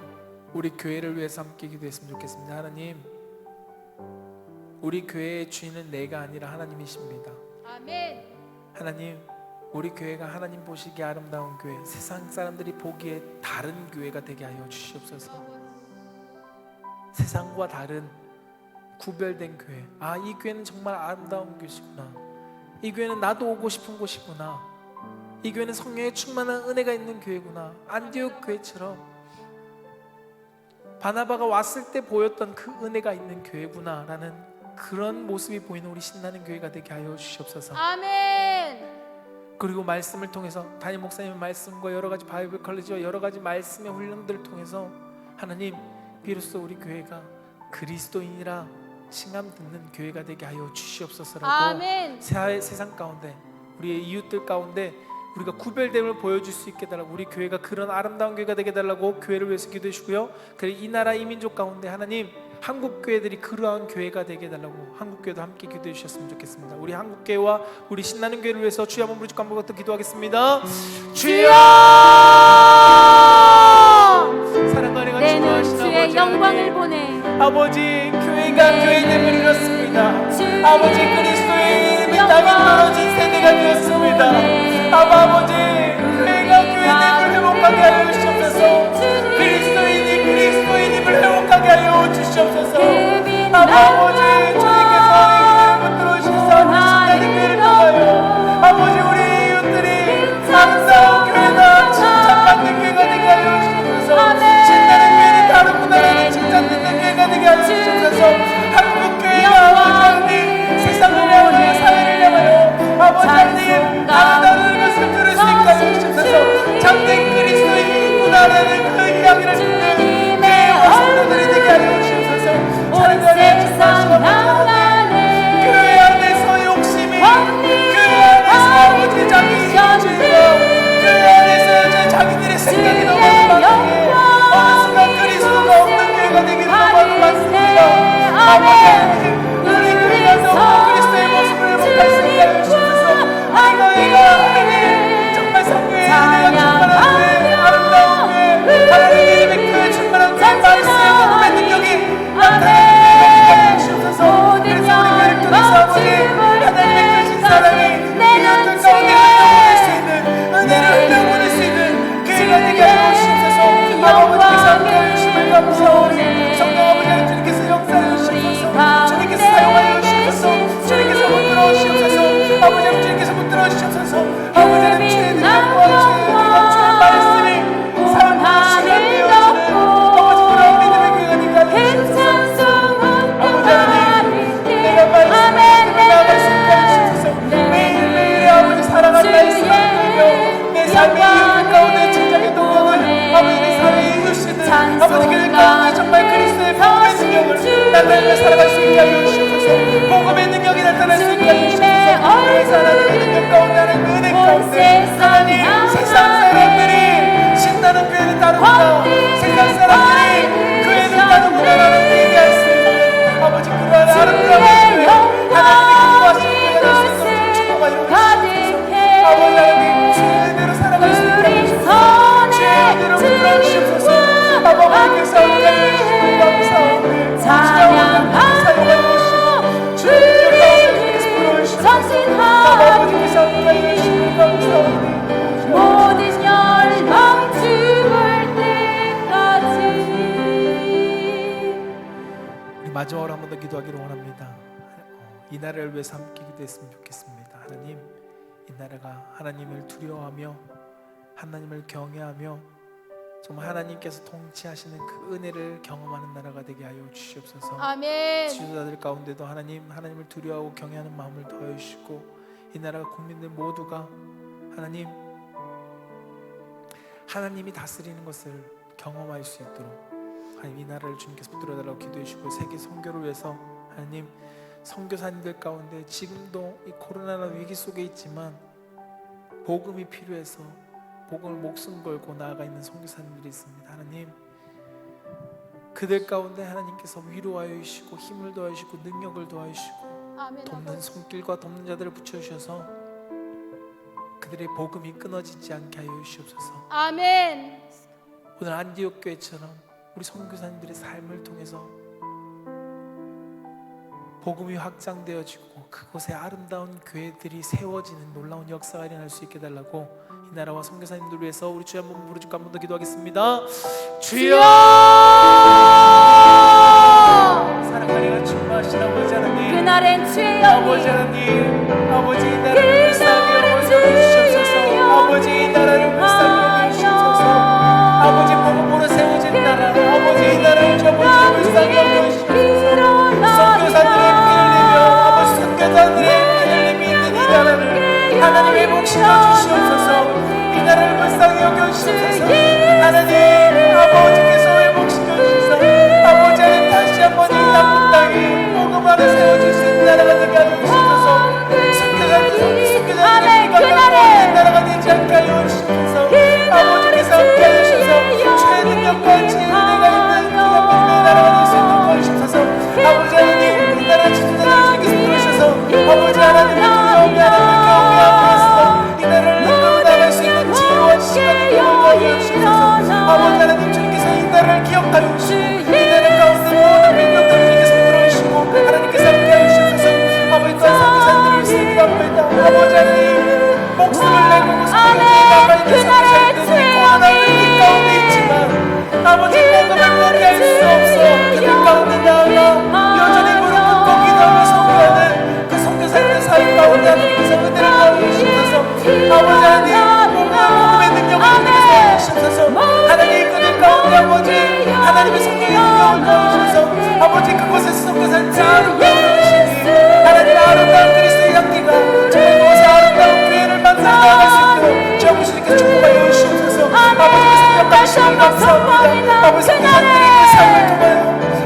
우리 교회를 위해서 함께 기도했으면 좋겠습니다. 하나님, 우리 교회의 주인은 내가 아니라 하나님이십니다. 아멘. 하나님, 우리 교회가 하나님 보시기에 아름다운 교회, 세상 사람들이 보기에 다른 교회가 되게 하여 주시옵소서. 세상과 다른 구별된 교회. 아, 이 교회는 정말 아름다운 교회시구나. 이 교회는 나도 오고 싶은 곳이구나. 이 교회는 성령의 충만한 은혜가 있는 교회구나. 안디옥 교회처럼 바나바가 왔을 때 보였던 그 은혜가 있는 교회구나라는 그런 모습이 보이는 우리 신나는 교회가 되게 하여 주시옵소서. 아멘. 그리고 말씀을 통해서 담임 목사님의 말씀과 여러 가지 바이블 컬리지와 여러 가지 말씀의 훈련들을 통해서 하나님, 비로소 우리 교회가 그리스도인이라 칭함 듣는 교회가 되게 하여 주시옵소서라고 아멘. 세상 가운데 우리의 이웃들 가운데 우리가 구별됨을 보여줄 수 있게 달라고 우리 교회가 그런 아름다운 교회가 되게 달라고 교회를 위해서 기도해 주시고요. 그리고 이 나라 이 민족 가운데 하나님 한국 교회들이 그러한 교회가 되게 해달라고 한국 교회도 함께 기도해 주셨으면 좋겠습니다. 우리 한국 교회와 우리 신나는 교회를 위해서 주여 한번 부르짖고 한번 더 기도하겠습니다. 주여! 사랑과 은혜가 내는 충만하신 주의 아버지 영광을 하나님, 보내. 아버지 교회가 교회됨을 이뤘습니다. 아버지 그리스도의 이름이 땅에 떨어진 세대가 되었습니다. 아버지 교회가 교회됨을 회복하게 하여 주시옵소서. 그리스도인임을 회복하게 하여 주시옵소서. 아버지 주님께서 이 교회를 붙들어 주셔서 신나는 교회를 통하여 아버지 우리 이웃들이 아름다운 교회다 칭찬받는 교회가 되게 하여 주시옵소서. 신나는 교회는 다르구나라는 칭찬 듣는 교회가 되게 하여 주시옵소서. 한국 교회가 아버지 하나님 세상을 향하여 사회를 향하여 아버지 하나님 아름다운 것을 들을 수 있게 하여 주시옵소서. 참된 그리스도인이구나라는 그 이야기를 듣는 교회의 모습들이 되게 하여 주시옵소서. 사랑하는 주님께서 교회 안에서 욕심이 교회 안에서 아버지 자기 이기주의가 교회 안에서 자기들의 생각이 너무 많기에 어느 순간 그리스도가 없는 교회가 되기를 너무 많습니다. 아버지 우리 교회가 너무 그리스도의 모습을 회복할 수 있게 하여 주시옵소서. 우리 교회가 정말 성교의 은혜가 충만한 교회, 아름다운 교회, 하나님의 이름의 교회 충만한 교회, 말씀의 복음의 능력이 나타나는 교회가 되게 주시옵소서. 그래서 우리 교회를 통해서 아버지 하나님의 크신 사랑이 이웃들 가운데 흘려보낼 수 있는 은혜를 흘려보낼 수 있는 교회가 되게 하여 주시옵소서. 아버지께서 함께하여 주심을 감사하오니 성령 아버지 하나님 주님께서 역사하여 주시옵소서. 주님께서 사용하여 주시옵소서. 주님께서 붙들어 주시옵소서. 아버지 하나님 주님께서 붙들어 주시옵소서. 아버지 하나님 주의 능력과 주의 은혜가 주의 말씀이 사랑하는 시간을 되어주는 아버지 그런 믿음의 교회가 되게 하여 주시옵소서. 아버지 하나님 내가 말씀을 나아갈 수 있게 하여 주시옵소서. 매일매일 아버지 사랑하는 말씀을 들으며 내 삶의 이웃 가운데 천장의 동역을 아버지 내 삶의 이웃이든 아버지 교회 가운데 정말 그리스도의 복음의 능력을 나타내며 살아갈 수 있게 하여 주시옵소서. 복음의 능력이 나타날 수 있게 하여 주시옵소서. 그래서 하나님의 능력 가운데 하나님의 은혜 가운데 하나님 세상 사람들이 신나는 교회는 다르구나 세상 사람들이 교회는 다르구나라는 얘기할 수 있는 아버지 그러한 아름다운 교회 하나님의 기뻐하시는 교회가 될 수 있도록 축복하여 주시옵소서. 아버지 하나님 주의 은혜로 살아갈 수 있게 하여 주시옵소서. 주의 은혜로 붙들어 주시옵소서. 아버지께서 함께하여 주시면 감사하오니 사용하여 주시고 주의 능력 가운데 주님께서 불어주시옵소서. 아버지께서 함께하여 주시면 감사하오니 모든 열방 죽을 때까지. 우리 마지막으로 한 번 더 기도하기를 원합니다. 이 나라를 위해서 함께 기도했으면 좋겠습니다. 하나님, 이 나라가 하나님을 두려워하며 하나님을 경외하며 정말 하나님께서 통치하시는 그 은혜를 경험하는 나라가 되게 하여 주시옵소서. 아멘. 지도자들 가운데도 하나님을 두려워하고 경외하는 마음을 더해 주시고, 이 나라 국민들 모두가 하나님이 다스리는 것을 경험할 수 있도록 하나님 이 나라를 주님께서 붙들어달라고 기도해 주시고, 세계 선교를 위해서 하나님 선교사님들 가운데 지금도 이 코로나라는 위기 속에 있지만 복음이 필요해서 복음을 목숨 걸고 나아가 있는 선교사님들이 있습니다. 하나님 그들 가운데 하나님께서 위로하여 주시고 힘을 더하여 주시고 능력을 더하여 주시고 아멘. 돕는 손길과 돕는 자들을 붙여주셔서 그들의 복음이 끊어지지 않게 하여 주시옵소서. 아멘. 오늘 안디옥 교회처럼 우리 선교사님들의 삶을 통해서 복음이 확장되어지고 그곳에 아름다운 교회들이 세워지는 놀라운 역사가 일어날 수 있게 달라고 이 나라와 선교사님들을 위해서 우리 주여 한번 부르짖고 한 번 더 기도하겠습니다. 주여! 사랑하리가 충만하신 아버지 하나님, 그날엔 주의 아버지 영이 하나님, 아버지 이 나라를 불쌍히 여겨주시옵소서. 아버지 이 나라를 불쌍히 여겨주시옵소서. 아버지 복음으로 세워진 나라, 아버지 이 나라를 불쌍히 여겨주시옵소서. 선교사들의 피를 흘리며 아버지 선교사들의 피를 흘리며 있는 이 나라를 하나님 회복시켜 주시옵소서. 이 나라를 불쌍히 여겨주시옵소서. 하나님 아버지께서 회복시켜 주셔서 아버지 하나님 다시 한번 이 땅 땅에 복음 안에 세워질 수 있는 나라가 되게 하여 주시옵소서. 선교사들의 피가 나라가 되지 않게 하여 주시옵소서. 아버지께서 함께 하여 주셔서 주의 능력과 지혜의 은혜가 있는 기업의 나라가 될 수 있는 도와주셔서 아버지 하나님 이 나라 지도자들을 주님께서 부르셔서 아버지 하나님의 경외 앞에서 이 나라를 이끌고 나갈 수 있는 지혜와 지식을 도와주여 주시옵소서. 아버지 하나님 주님께서 이 나라를 기억하여 주시고 이 나라 가운데 모든 민족들을 주님께서 불러주시고 하나님께서 함께 하여 주시옵소서. 아버지 또 선교사님들을 위해서 기도합니다. 아버지 하나님 목숨을 내고 나갈 선교사님들이 코로나 위기 가운데 있지만 아버지 복음을 포기할 수 없어 그들 가운데 나아가 여전히 무릎 꿇고 기도하며 선교하는 그 선교사님의 삶 가운데 하나님께서 은혜를 더하여 주시옵소서. 아버지 하나님 복음의 능력을 주님께서 주시옵소서. 하나님 그들 가운데 아버지 하나님의 성령의 능력을 더하여 주셔서 아버지 그곳에서 선교사님들이 아름다운 주시니 하나님 아름다운 그리스도의 향기가 정말 그곳에 아름다운 교회를 만들어 나갈 수 있도록 주 아버지께서 축복하여 주시옵소서. 아버지께서 역하시니 감사합니다. 아버지 선교사님들이 그 삶을 통하여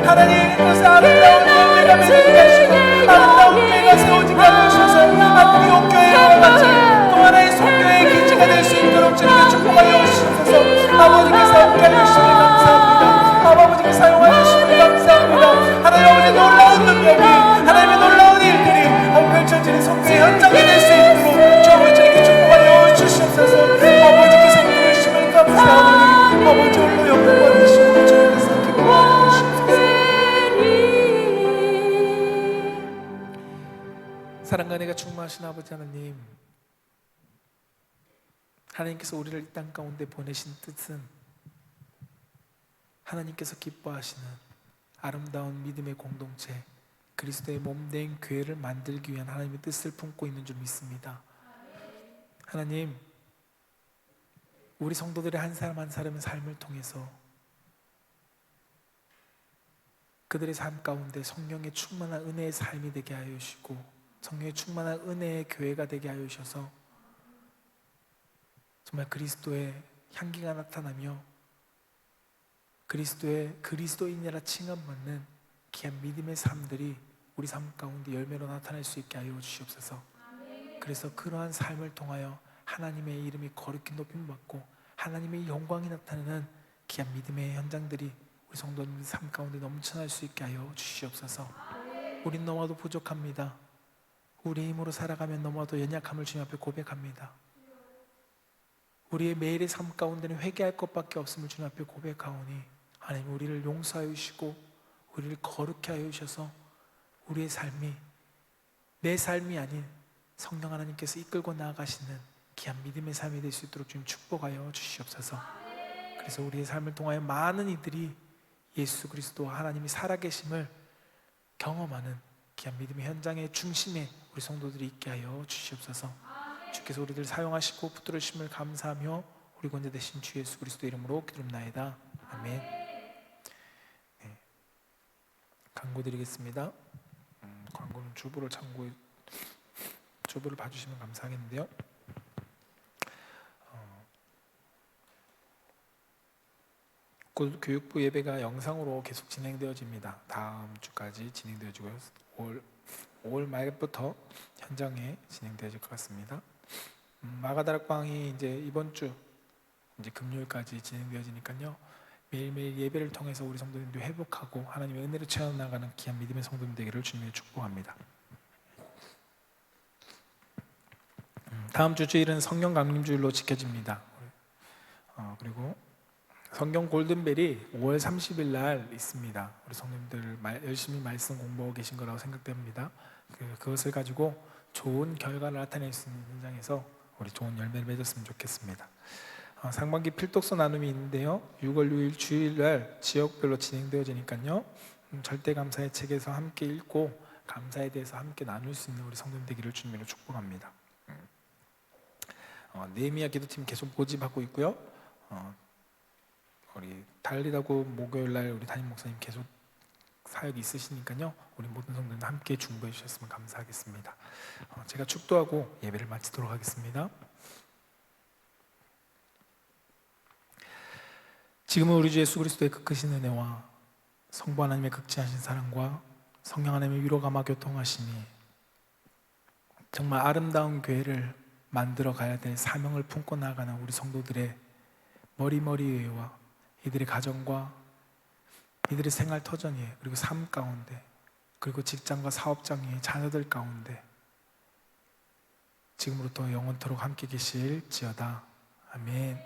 하나님 그곳에 아름다운 교회가 맺어지게 하시고 아름다운 교회가 세워지게 하여 주셔서 안디옥 교회와 같이 또 하나의 선교의 기지가 될 수 있도록 주님께 축복하여 주시옵소서. 아버지께서 함께 하여 주시니 감사합니다. 아버지께 사용하여 주시니 감사합니다. 하나님 아버지 놀라운 능력이 하나님의 놀라운 일들이 펼쳐지는 선교의 현장이 될 수 있도록 주 아버지께 축복하여 주시옵소서. 아버지께서 부르심을 감사하니 아버지 홀로 영광 받으시고 주님께서 기뻐하여 주시옵소서. 사랑과 은혜가 충만하신 아버지 하나님, 하나님께서 우리를 이 땅 가운데 보내신 뜻은 하나님께서 기뻐하시는 아름다운 믿음의 공동체 그리스도의 몸된 교회를 만들기 위한 하나님의 뜻을 품고 있는 줄 믿습니다. 하나님 우리 성도들의 한 사람 한 사람의 삶을 통해서 그들의 삶 가운데 성령의 충만한 은혜의 삶이 되게 하여 주시고 성령의 충만한 은혜의 교회가 되게 하여 주셔서 정말 그리스도의 향기가 나타나며 그리스도인이라 칭함받는 귀한 믿음의 삶들이 우리 삶 가운데 열매로 나타날 수 있게 하여 주시옵소서. 그래서 그러한 삶을 통하여 하나님의 이름이 거룩히 높임받고 하나님의 영광이 나타나는 귀한 믿음의 현장들이 우리 성도님의 삶 가운데 넘쳐날 수 있게 하여 주시옵소서. 우린 너무나도 부족합니다. 우리의 힘으로 살아가면 너무나도 연약함을 주님 앞에 고백합니다. 우리의 매일의 삶 가운데는 회개할 것밖에 없음을 주님 앞에 고백하오니 하나님 우리를 용서하여 주시고 우리를 거룩히 하여 주셔서 우리의 삶이 내 삶이 아닌 성령 하나님께서 이끌고 나아가시는 귀한 믿음의 삶이 될 수 있도록 주님 축복하여 주시옵소서. 그래서 우리의 삶을 통하여 많은 이들이 예수 그리스도와 하나님이 살아계심을 경험하는 귀한 믿음의 현장의 중심에 우리 성도들이 있게 하여 주시옵소서. 주께서 우리들 사용하시고 붙들으심을 감사하며 우리 구원자 되신 주 예수 그리스도 이름으로 기도합나이다. 아멘. 네. 광고 드리겠습니다. 광고는 주보를 봐주시면 감사하겠는데요. 곧 교육부 예배가 영상으로 계속 진행되어집니다. 다음 주까지 진행되어지고요. 5월 말부터 현장에 진행되어질 것 같습니다. 마가다락방이 이제 이번 주 이제 금요일까지 진행되어지니까요. 매일매일 예배를 통해서 우리 성도님들 회복하고 하나님의 은혜를 체험 나가는 귀한 믿음의 성도님 되기를 주님의 축복합니다. 다음 주 주일은 성경 강림주일로 지켜집니다. 그리고 성경 골든벨이 5월 30일 날 있습니다. 우리 성도님들 열심히 말씀 공부하고 계신 거라고 생각됩니다. 그것을 가지고 좋은 결과를 나타낼 수 있는 현장에서 우리 좋은 열매를 맺었으면 좋겠습니다. 상반기 필독서 나눔이 있는데요. 6월 6일 주일날 지역별로 진행되어지니까요. 절대감사의 책에서 함께 읽고 감사에 대해서 함께 나눌 수 있는 우리 성도님 되기를 주님으로 축복합니다. 네헤미야 기도팀 계속 모집하고 있고요. 우리 달리다고 목요일날 우리 담임 목사님 계속 사역이 있으시니까요. 우리 모든 성도님 함께 중보해 주셨으면 감사하겠습니다. 제가 축도하고 예배를 마치도록 하겠습니다. 지금은 우리 주 예수 그리스도의 그 크신 은혜와 성부 하나님의 극진하신 사랑과 성령 하나님의 위로가 마 교통하시니 정말 아름다운 교회를 만들어 가야 될 사명을 품고 나아가는 우리 성도들의 머리머리와 이들의 가정과 이들의 생활 터전 위에 그리고 삶 가운데 그리고 직장과 사업장 위에 자녀들 가운데 지금으로부터 영원토록 함께 계실지어다. 아멘.